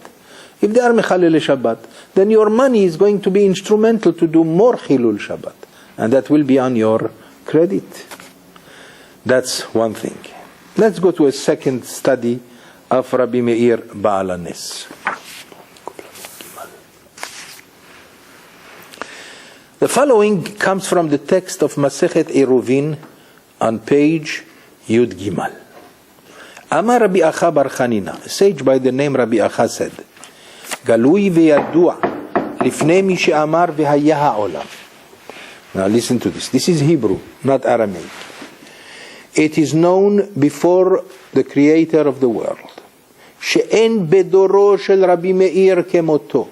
If they are Mechalele Shabbat, then your money is going to be instrumental to do more Chilul Shabbat, and that will be on your credit. That's one thing. Let's go to a second study of Rabbi Meir Baal HaNes. The following comes from the text of Masechet Eruvin on page Yud Gimal. Amar Rabbi Acha Bar Chanina, a sage by the name Rabbi Acha said, Galui veyadua lifnei mi she'amar v'haya ha'olam. Now listen to this. This is Hebrew, not Aramaic. It is known before the creator of the world, she'en bedoro shel Rabbi Meir kemoto,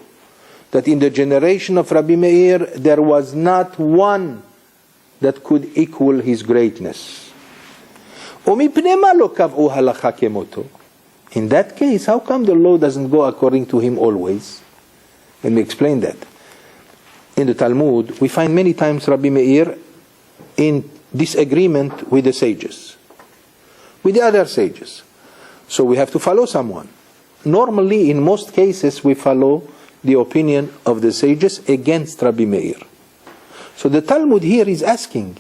that in the generation of Rabbi Meir there was not one that could equal his greatness. In that case, how come the law doesn't go according to him always? Let me explain that. In the Talmud, we find many times Rabbi Meir in disagreement with the sages, with the other sages. So we have to follow someone. Normally, in most cases, we follow the opinion of the sages against Rabbi Meir. So the Talmud here is asking,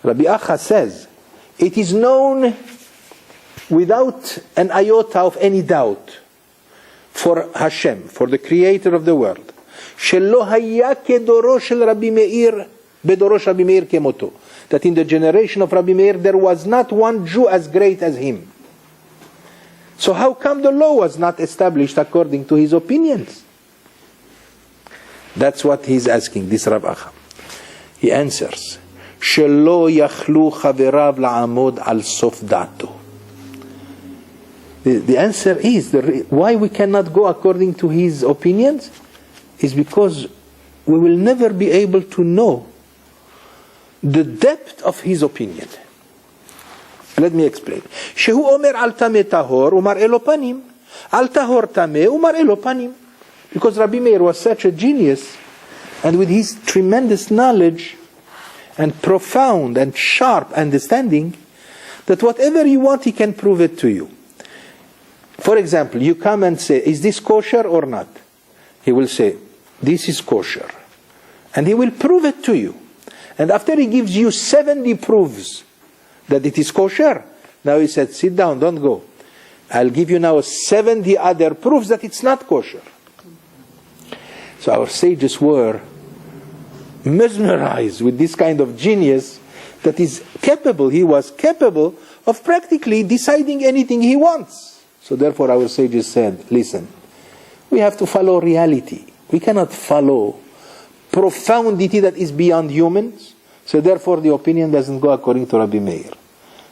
Rabbi Acha says, it is known without an iota of any doubt for Hashem, for the creator of the world, שלא היה כדורו של רבי מאיר, בדורו של רבי מאיר כמותו. That in the generation of Rabbi Meir there was not one Jew as great as him. So how come the law was not established according to his opinions? That's what he's asking, this Rav Acha. He answers, שלא יכלו חבריו לעמוד על סוף דעתו. The answer is, why we cannot go according to his opinions is because we will never be able to know the depth of his opinion. Let me explain. שהוא אומר על טמא טהור ומראה לו פנים, על טהור טמא ומראה לו פנים. Because Rabbi Meir was such a genius, and with his tremendous knowledge and profound and sharp understanding, that whatever you want, he can prove it to you. For example, you come and say, is this kosher or not? He will say, this is kosher. And he will prove it to you. And after he gives you 70 proofs that it is kosher, now he said, sit down, don't go. I'll give you now 70 other proofs that it's not kosher. So our sages were mesmerized with this kind of genius that is capable, he was capable of practically deciding anything he wants. So therefore our sages said, listen, we have to follow reality. We cannot follow profundity that is beyond humans. So therefore the opinion doesn't go according to Rabbi Meir.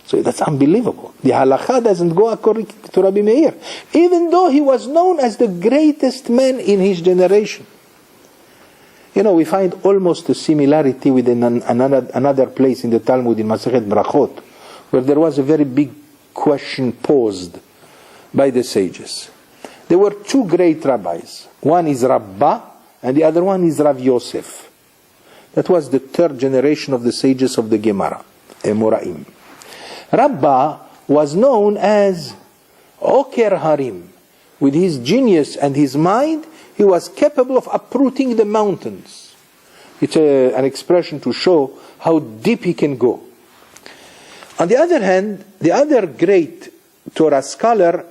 So that's unbelievable. The halakha doesn't go according to Rabbi Meir, even though he was known as the greatest man in his generation. You know, we find almost a similarity with another place in the Talmud, in Masechet Brachot, where there was a very big question posed by the sages. There were two great rabbis. One is Rabbah, and the other one is Rav Yosef. That was the third generation of the sages of the Gemara, Emoraim. Rabbah was known as Oker Harim. With his genius and his mind, he was capable of uprooting the mountains. It's an expression to show how deep he can go. On the other hand, the other great Torah scholar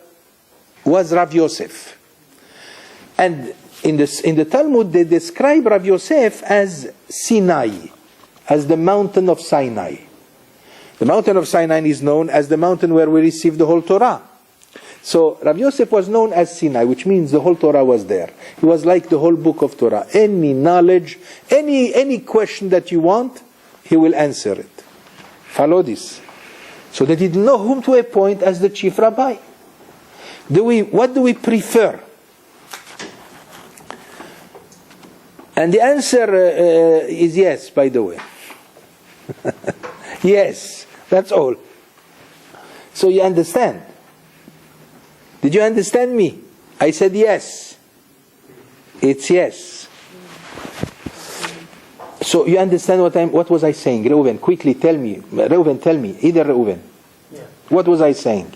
was Rav Yosef. And in the Talmud they describe Rav Yosef as Sinai, as the mountain of Sinai. The mountain of Sinai is known as the mountain where we received the whole Torah. So Rav Yosef was known as Sinai, which means the whole Torah was there. He was like the whole book of Torah. Any knowledge, any question that you want, he will answer it. Follow this. So they didn't know whom to appoint as the chief rabbi. What do we prefer? And the answer is yes, by the way. Yes, that's all. So you understand? Did you understand me? I said yes. It's yes. So you understand what was I saying? Reuven, quickly tell me. Reuven, tell me. Either Reuven. Yeah. What was I saying?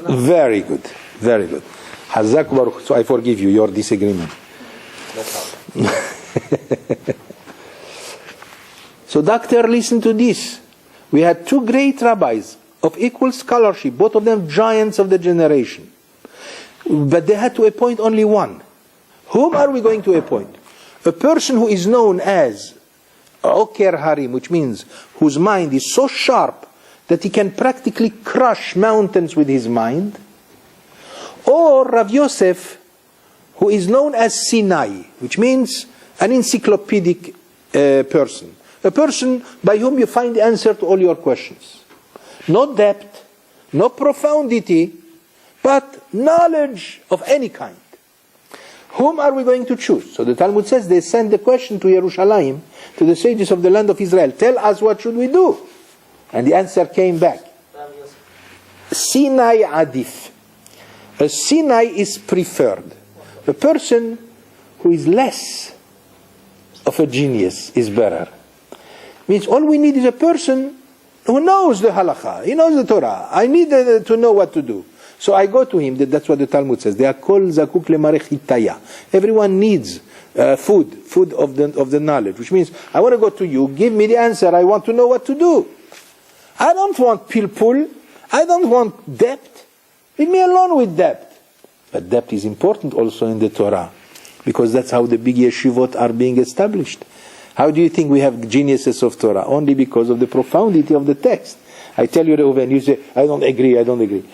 Very good. Very good. Hazak Baruch. So I forgive you your disagreement. That's So doctor, listen to this. We had two great rabbis of equal scholarship, both of them giants of the generation. But they had to appoint only one. Whom are we going to appoint? A person who is known as Oker Harim, which means whose mind is so sharp that he can practically crush mountains with his mind, or Rav Yosef, who is known as Sinai, which means an encyclopedic person. A person by whom you find the answer to all your questions. No depth, no profundity, but knowledge of any kind. Whom are we going to choose? So the Talmud says they sent the question to Yerushalayim, to the sages of the land of Israel. Tell us, what should we do? And the answer came back. Sinai adif. A Sinai is preferred. A person who is less of a genius is better. Means all we need is a person who knows the halakha. He knows the Torah. I need to know what to do. So I go to him. That's what the Talmud says. They are called zakuk lemarechitaya. Everyone needs food of the knowledge, which means I want to go to you. Give me the answer. I want to know what to do. I don't want pilpul. I don't want depth. Leave me alone with depth. But depth is important also in the Torah, because that's how the big yeshivot are being established. How do you think we have geniuses of Torah? Only because of the profundity of the text. I tell you, Reuven, you say, I don't agree.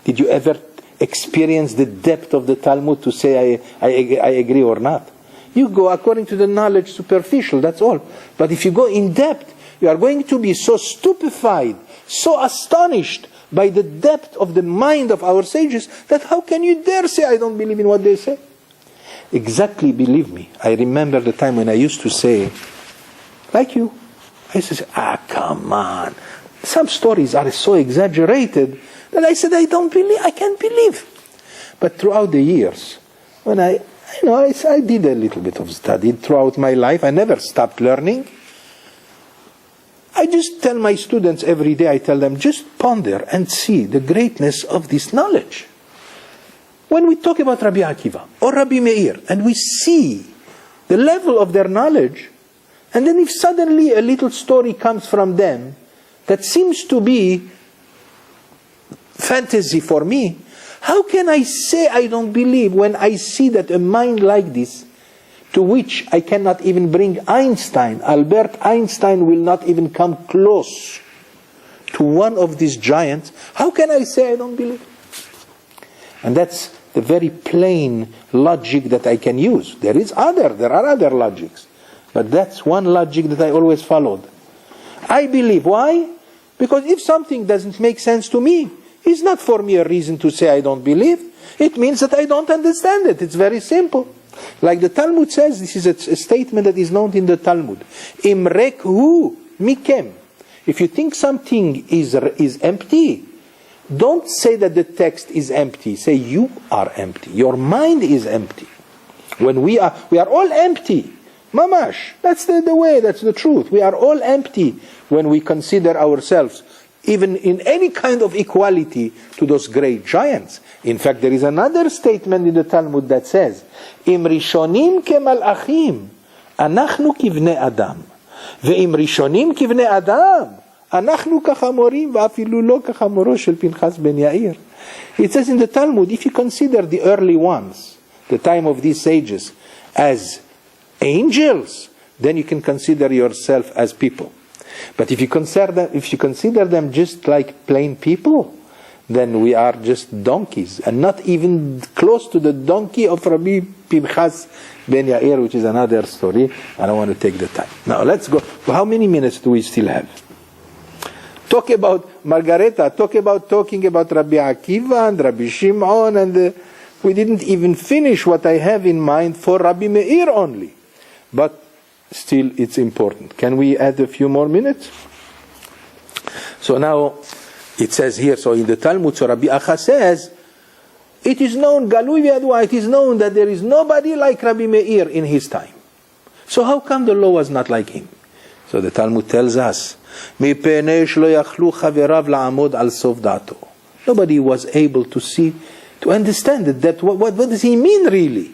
Did you ever experience the depth of the Talmud to say I agree or not? You go according to the knowledge superficial, that's all. But if you go in depth, you are going to be so stupefied, so astonished by the depth of the mind of our sages, that how can you dare say I don't believe in what they say? Exactly, believe me. I remember the time when I used to say, like you, I used to say, come on. Some stories are so exaggerated that I said, I can't believe. But throughout the years, when I did a little bit of study throughout my life, I never stopped learning. I just tell my students every day, I tell them, just ponder and see the greatness of this knowledge. When we talk about Rabbi Akiva or Rabbi Meir, and we see the level of their knowledge, and then if suddenly a little story comes from them that seems to be fantasy for me, how can I say I don't believe when I see that a mind like this, to which I cannot even bring Einstein, Albert Einstein will not even come close to one of these giants, how can I say I don't believe? And that's the very plain logic that I can use. There are other logics, but that's one logic that I always followed. I believe. Why? Because if something doesn't make sense to me, it's not for me a reason to say I don't believe. It means that I don't understand it. It's very simple. Like the Talmud says, this is a statement that is known in the Talmud. Imrek hu mikem. If you think something is empty, don't say that the text is empty. Say you are empty. Your mind is empty. When we are all empty. Mamash. That's the way, that's the truth. We are all empty when we consider ourselves, even in any kind of equality to those great giants. In fact, there is another statement in the Talmud that says, Im rishonim kemalachim, anachnu kivnei adam. Ve'im rishonim kivnei adam, אנחנו כחמורים ואפילו לא כחמורו של פנחס בן יאיר. It says in the Talmud, if you consider the early ones, the time of these sages, as angels, then you can consider yourself as people. But if you consider them just like plain people, then we are just donkeys, and not even close to the donkey of Rabbi Pinchas ben Yair, which is another story. I don't want to take the time. Now let's go. How many minutes do we still have? Talk about Margareta, talking about Rabbi Akiva and Rabbi Shimon, and we didn't even finish what I have in mind for Rabbi Meir only. But still it's important. Can we add a few more minutes? So now it says here, so in the Talmud, so Rabbi Acha says, it is known, Galui v'yadua, it is known that there is nobody like Rabbi Meir in his time. So how come the law was not like him? So the Talmud tells us, nobody was able to see, to understand that what does he mean really?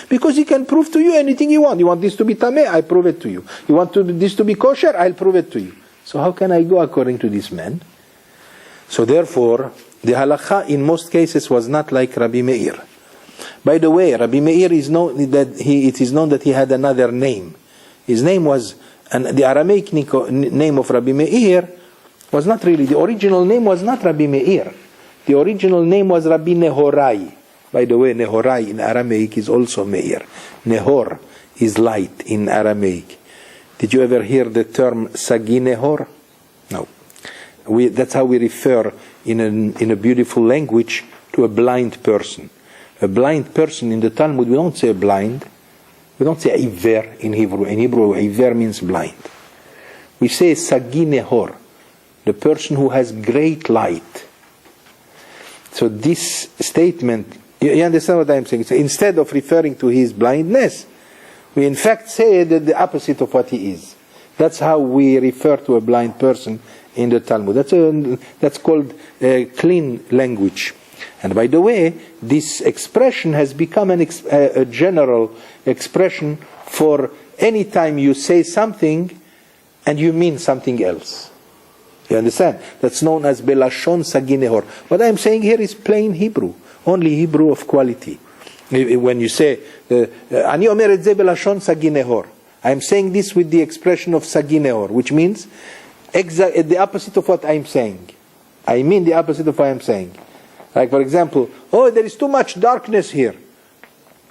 Because he can prove to you anything you want. You want this to be tameh, I prove it to you. You want this to be kosher, I'll prove it to you. So how can I go according to this man? So therefore, the halakha in most cases was not like Rabbi Meir. By the way, Rabbi Meir is known that it is known that he had another name. His name was, and the Aramaic name of Rabbi Meir was not really, the original name was not Rabbi Meir. The original name was Rabbi Nehorai. By the way, Nehorai in Aramaic is also Meir. Nehor is light in Aramaic. Did you ever hear the term Sagi Nehor? No. That's how we refer in a beautiful language to a blind person. A blind person in the Talmud, we don't say blind. We don't say iver in Hebrew. In Hebrew, iver means blind. We say sagi nehor, the person who has great light. So this statement, you understand what I'm saying? So instead of referring to his blindness, we in fact say that the opposite of what he is. That's how we refer to a blind person in the Talmud. That's called clean language. And by the way, this expression has become a general expression for any time you say something and you mean something else. You understand? That's known as belashon sagi nehor. What I'm saying here is plain Hebrew, only Hebrew of quality. When you say, ani omer et ze belashon sagi nehor, I'm saying this with the expression of sagi nehor, which means the opposite of what I'm saying. I mean the opposite of what I'm saying. Like for example, there is too much darkness here.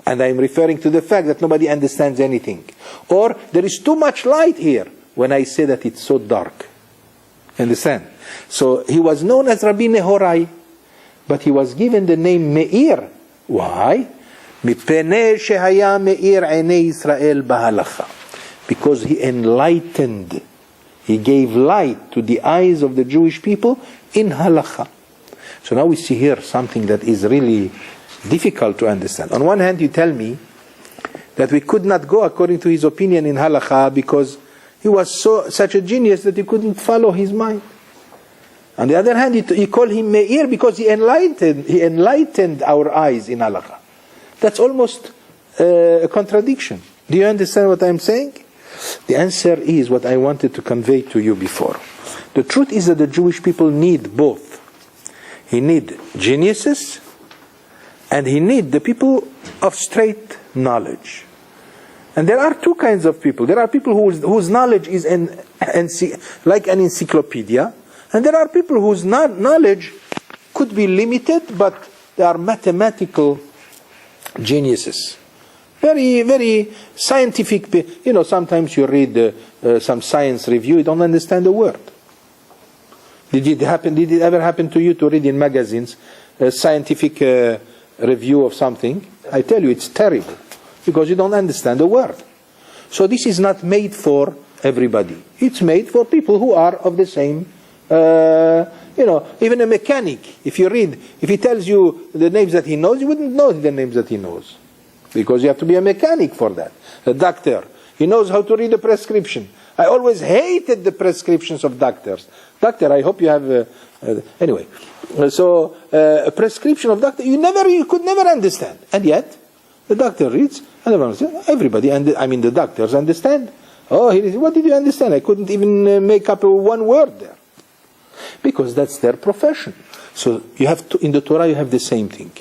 And I'm referring to the fact that nobody understands anything. Or there is too much light here when I say that it's so dark. Understand? So he was known as Rabbi Nehorai, but he was given the name Meir. Why? Because he enlightened. He gave light to the eyes of the Jewish people in halacha. So now we see here something that is really difficult to understand. On one hand, you tell me that we could not go according to his opinion in halakha because he was such a genius that you couldn't follow his mind. On the other hand, you call him Meir because he enlightened our eyes in halakha. That's almost a contradiction. Do you understand what I'm saying? The answer is what I wanted to convey to you before. The truth is that the Jewish people need both. He need geniuses and he need the people of straight knowledge. And there are two kinds of people. There are people whose knowledge is like an encyclopedia, and there are people whose knowledge could be limited, but they are mathematical geniuses. Very, very scientific. Sometimes you read some science review, you don't understand a word. Did it ever happen to you to read in magazines a scientific review of something? I tell you, it's terrible because you don't understand a word. So this is not made for everybody. It's made for people who are of the same. Even a mechanic. If he tells you the names that he knows, you wouldn't know the names that he knows because you have to be a mechanic for that. A doctor, he knows how to read a prescription. I always hated the prescriptions of doctors. Doctor, I hope you have... anyway, so a prescription of doctor, you could never understand. And yet, the doctor reads, and everybody, the doctors understand. What did you understand? I couldn't even make up one word there. Because that's their profession. So you have in the Torah you have the same thing.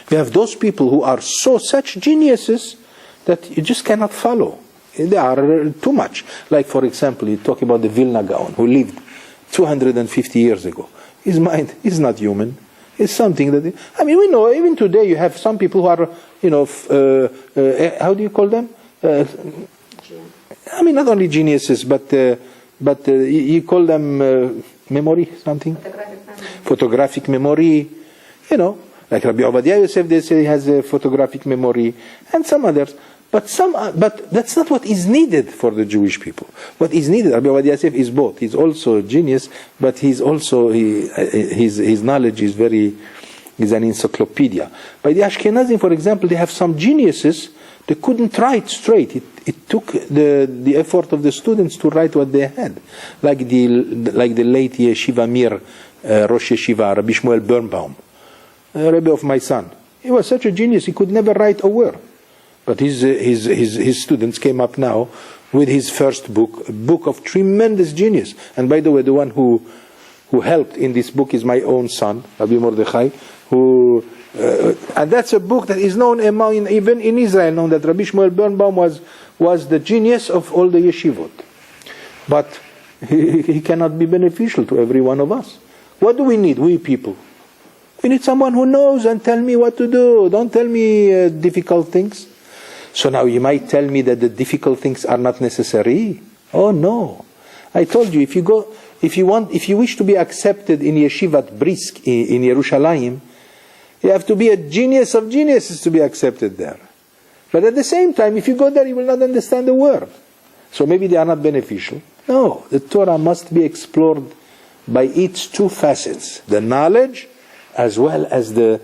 You have those people who are such geniuses that you just cannot follow. They are too much. Like for example, you talk about the Vilna Gaon who lived 250 years ago. His mind is not human. It's something that... we know, even today you have some people who are, how do you call them? Not only geniuses, but you call them memory, something? Photographic memory. Like Rabbi Obadiah Yosef, they say he has a photographic memory, and some others. But that's not what is needed for the Jewish people. What is needed, Rabbi Obadiah Yosef is both. He's also a genius, but he's also his knowledge is an encyclopedia. By the Ashkenazim, for example, they have some geniuses. They couldn't write straight. It took the effort of the students to write what they had, like the late Yeshiva Mir, Rosh Yeshiva, Rabbi Shmuel Birnbaum, Rebbe of my son. He was such a genius. He could never write a word. But his students came up now with his first book, a book of tremendous genius. And by the way, the one who helped in this book is my own son, Rabbi Mordechai, and that's a book that is known even in Israel, known that Rabbi Shmuel Birnbaum was the genius of all the yeshivot. But he cannot be beneficial to every one of us. What do we need, we people? We need someone who knows and tell me what to do. Don't tell me difficult things. So now you might tell me that the difficult things are not necessary. Oh no. I told you, if if you wish to be accepted in Yeshivat Brisk in Yerushalayim, you have to be a genius of geniuses to be accepted there. But at the same time, if you go there, you will not understand the word. So maybe they are not beneficial. No, the Torah must be explored by its two facets, the knowledge as well as the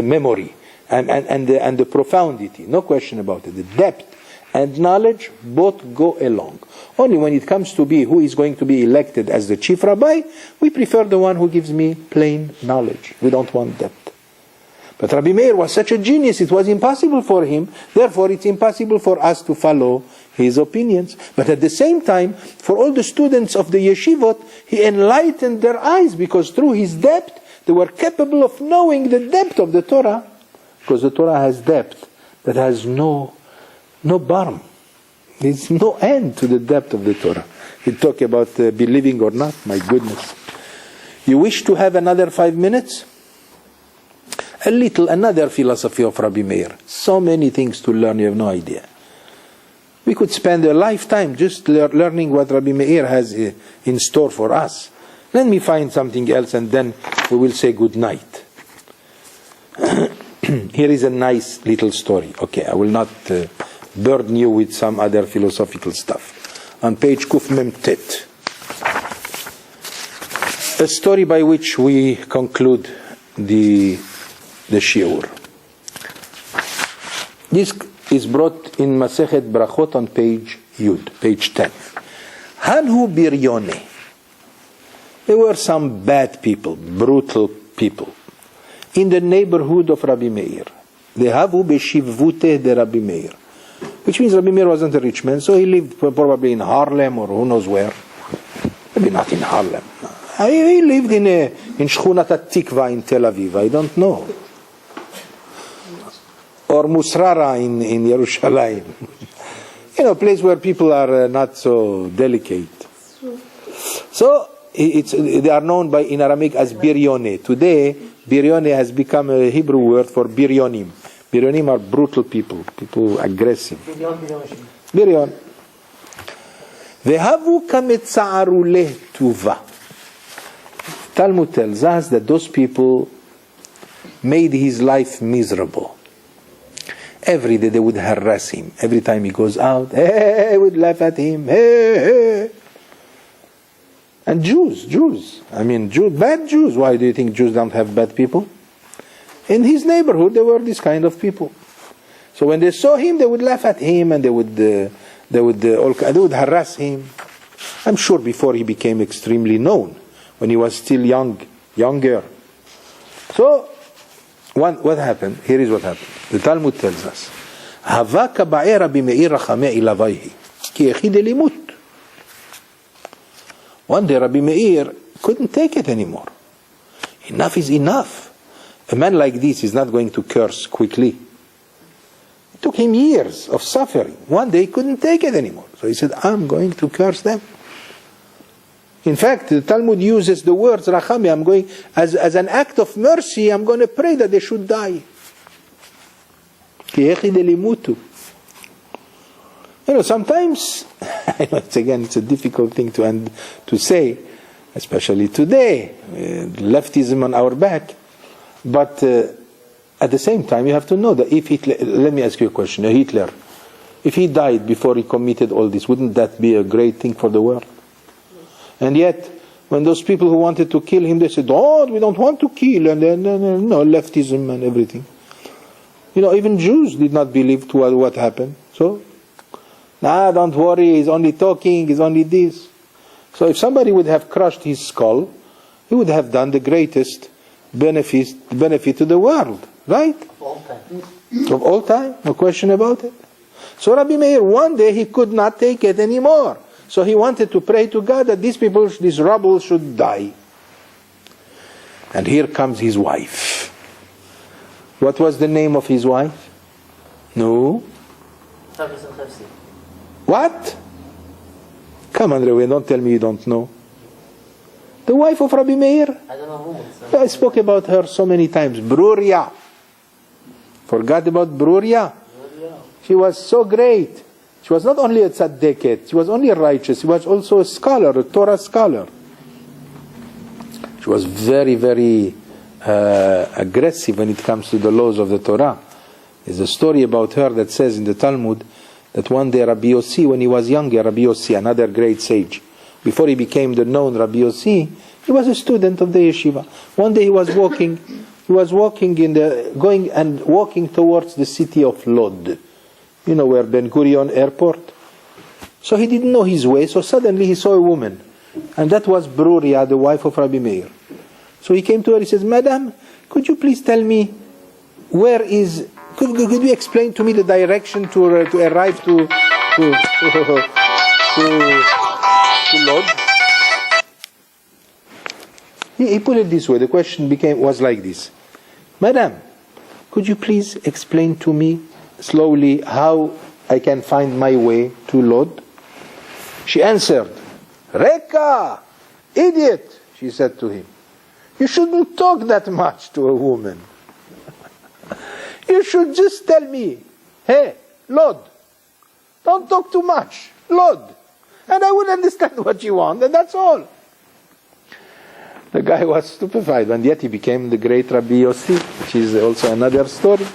memory and the profundity. No question about it. The depth and knowledge both go along. Only when it comes to be who is going to be elected as the chief rabbi, we prefer the one who gives me plain knowledge. We don't want depth. But Rabbi Meir was such a genius, it was impossible for him. Therefore, it's impossible for us to follow his opinions. But at the same time, for all the students of the yeshivot, he enlightened their eyes, because through his depth, they were capable of knowing the depth of the Torah. Because the Torah has depth that has no barm. There's no end to the depth of the Torah. You talk about believing or not, my goodness. You wish to have another 5 minutes? Another philosophy of Rabbi Meir. So many things to learn, you have no idea. We could spend a lifetime just learning what Rabbi Meir has in store for us. Let me find something else and then we will say good night. Here is a nice little story. Okay, I will not burden you with some other philosophical stuff. On page Kuf Mem Tet. A story by which we conclude the shiur. This is brought in Masechet Brachot on page Yud, page 10. Hanhu Biryone. There were some bad people, brutal people, in the neighborhood of Rabbi Meir. They havu beshivvute de Rabbi Meir. Which means Rabbi Meir wasn't a rich man, so he lived probably in Harlem or who knows where. Maybe not in Harlem. He lived in Shchunat Tikva in Tel Aviv. I don't know. Or Musrara in Yerushalayim. A place where people are not so delicate. So they are known in Aramaic as Biryone. Today, Biryone has become a Hebrew word for Biryonim. Biryonim are brutal people aggressive. Biryon. Vehavu kametza'aru leh tuva. Talmud tells us that those people made his life miserable. Every day they would harass him. Every time he goes out, they would laugh at him. Hey. And Jews. Bad Jews. Why do you think Jews don't have bad people? In his neighborhood, there were this kind of people. So when they saw him, they would laugh at him and they would harass him. I'm sure before he became extremely known, when he was still younger. So, what happened? Here is what happened. The Talmud tells us, Havaka ba'e Rabbi Meir rachameh ilavayhi, ki echid elimut. One day Rabbi Meir couldn't take it anymore. Enough is enough. A man like this is not going to curse quickly. It took him years of suffering. One day he couldn't take it anymore. So he said, I'm going to curse them. In fact, the Talmud uses the words Rachami, I'm going, as an act of mercy, I'm going to pray that they should die. Sometimes, it's a difficult thing to say, especially today, leftism on our back. But at the same time, you have to know that if Hitler, let me ask you a question, Hitler, if he died before he committed all this, wouldn't that be a great thing for the world? And yet, when those people who wanted to kill him, they said, we don't want to kill, and then, no, leftism and everything. Even Jews did not believe to what happened. So, don't worry, he's only talking, he's only this. So if somebody would have crushed his skull, he would have done the greatest benefit to the world, right? Of all time. Of all time, no question about it. So Rabbi Meir, one day he could not take it anymore. So he wanted to pray to God that these people, this rubble should die. And here comes his wife. What was the name of his wife? No? What? Come on, Rewe, don't tell me you don't know. The wife of Rabbi Meir? I don't know who. I spoke about her so many times. Bruria. Forgot about Bruria? She was so great. She was not only a tzaddiket, she was only righteous, she was also a scholar, a Torah scholar. She was very, very aggressive when it comes to the laws of the Torah. There's a story about her that says in the Talmud that one day Rabbi Yossi, when he was younger, Rabbi Yossi, another great sage, before he became the known Rabbi Yossi, he was a student of the yeshiva. One day he was walking walking towards the city of Lod. You know where Ben Gurion Airport? So he didn't know his way, so suddenly he saw a woman. And that was Bruria, the wife of Rabbi Meir. So he came to her, he says, Madam, could you please tell me where is... Could you explain to me the direction to arrive to Lod? He put it this way. The question was like this. Madam, could you please explain to me slowly how I can find my way to Lod? She answered, Reka, idiot, she said to him. You shouldn't talk that much to a woman. You should just tell me, hey, Lord, don't talk too much, Lord. And I would understand what you want, and that's all. The guy was stupefied, and yet he became the great Rabbi Yossi, which is also another story.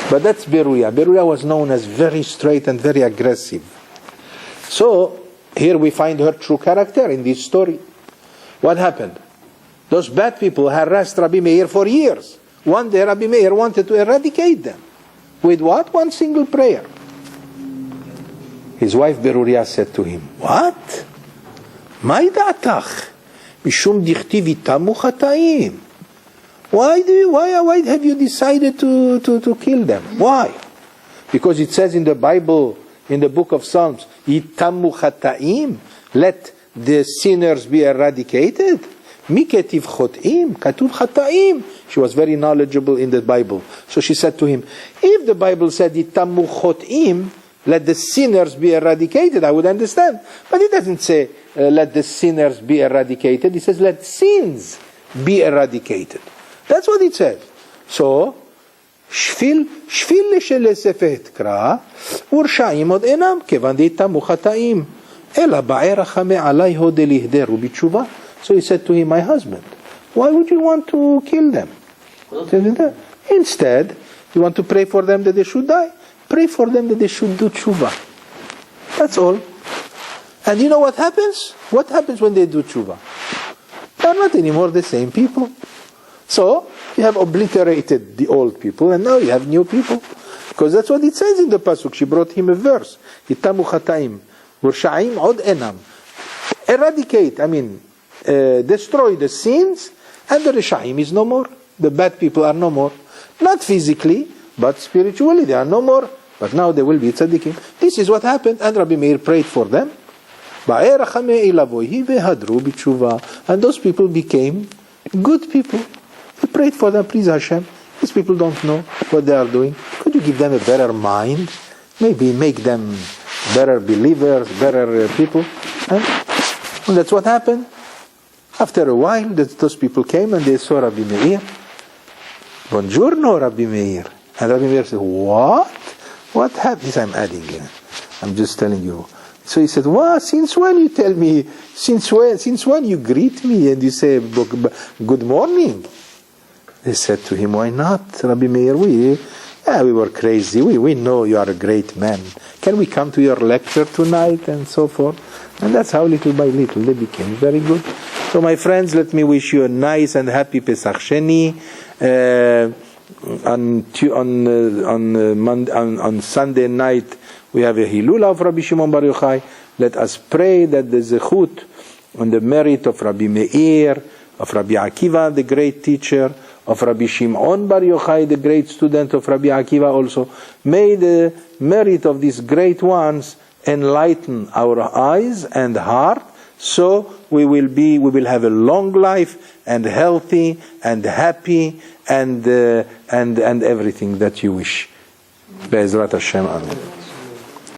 But that's Beruya. Beruya was known as very straight and very aggressive. So, here we find her true character in this story. What happened? Those bad people harassed Rabbi Meir for years. One day Rabbi Meir wanted to eradicate them. With what? One single prayer. His wife Beruria said to him, what? מה דעתך? משום דכתיב יתמו חטאים. Why have you decided to kill them? Why? Because it says in the Bible, in the book of Psalms, יתמו חטאים, let the sinners be eradicated. Miketiv chotim, katuv chataim. She was very knowledgeable in the Bible. So she said to him, if the Bible said itamu chotim, let the sinners be eradicated, I would understand. But it doesn't say let the sinners be eradicated. It says let sins be eradicated. That's what it says. So, shfil lesefet kra, urshaim od enam, kevan de itamu chataim. Ela ba'erachame alai hodelihderu bitshuva. So he said to him, my husband, why would you want to kill them? Instead, you want to pray for them that they should die? Pray for them that they should do tshuva. That's all. And you know what happens? What happens when they do tshuva? They are not anymore the same people. So, you have obliterated the old people, and now you have new people. Because that's what it says in the Pasuk. She brought him a verse. Hitamu chataim, v'rsha'im od enam. Eradicate, destroy the sins, and the Rishaim is no more. The bad people are no more. Not physically, but spiritually they are no more. But now they will be tzaddikim. This is what happened, and Rabbi Meir prayed for them. And those people became good people. He prayed for them, please Hashem. These people don't know what they are doing. Could you give them a better mind? Maybe make them better believers, better people. And that's what happened. After a while, those people came and they saw Rabbi Meir. Buongiorno, Rabbi Meir. And Rabbi Meir said, what? What happened? This I'm adding in. I'm just telling you. So he said, what? Since when you tell me? Since when you greet me and you say good morning? They said to him, why not, Rabbi Meir? We were crazy. We know you are a great man. Can we come to your lecture tonight? And so forth. And that's how little by little they became very good. So my friends, let me wish you a nice and happy Pesach Sheni. On Sunday night we have a Hilula of Rabbi Shimon Bar Yochai. Let us pray that the zechut and the merit of Rabbi Meir, of Rabbi Akiva, the great teacher, of Rabbi Shimon Bar Yochai, the great student of Rabbi Akiva also, may the merit of these great ones enlighten our eyes and heart, so we will have a long life and healthy and happy and everything that you wish. Be'ezrat Hashem, amen.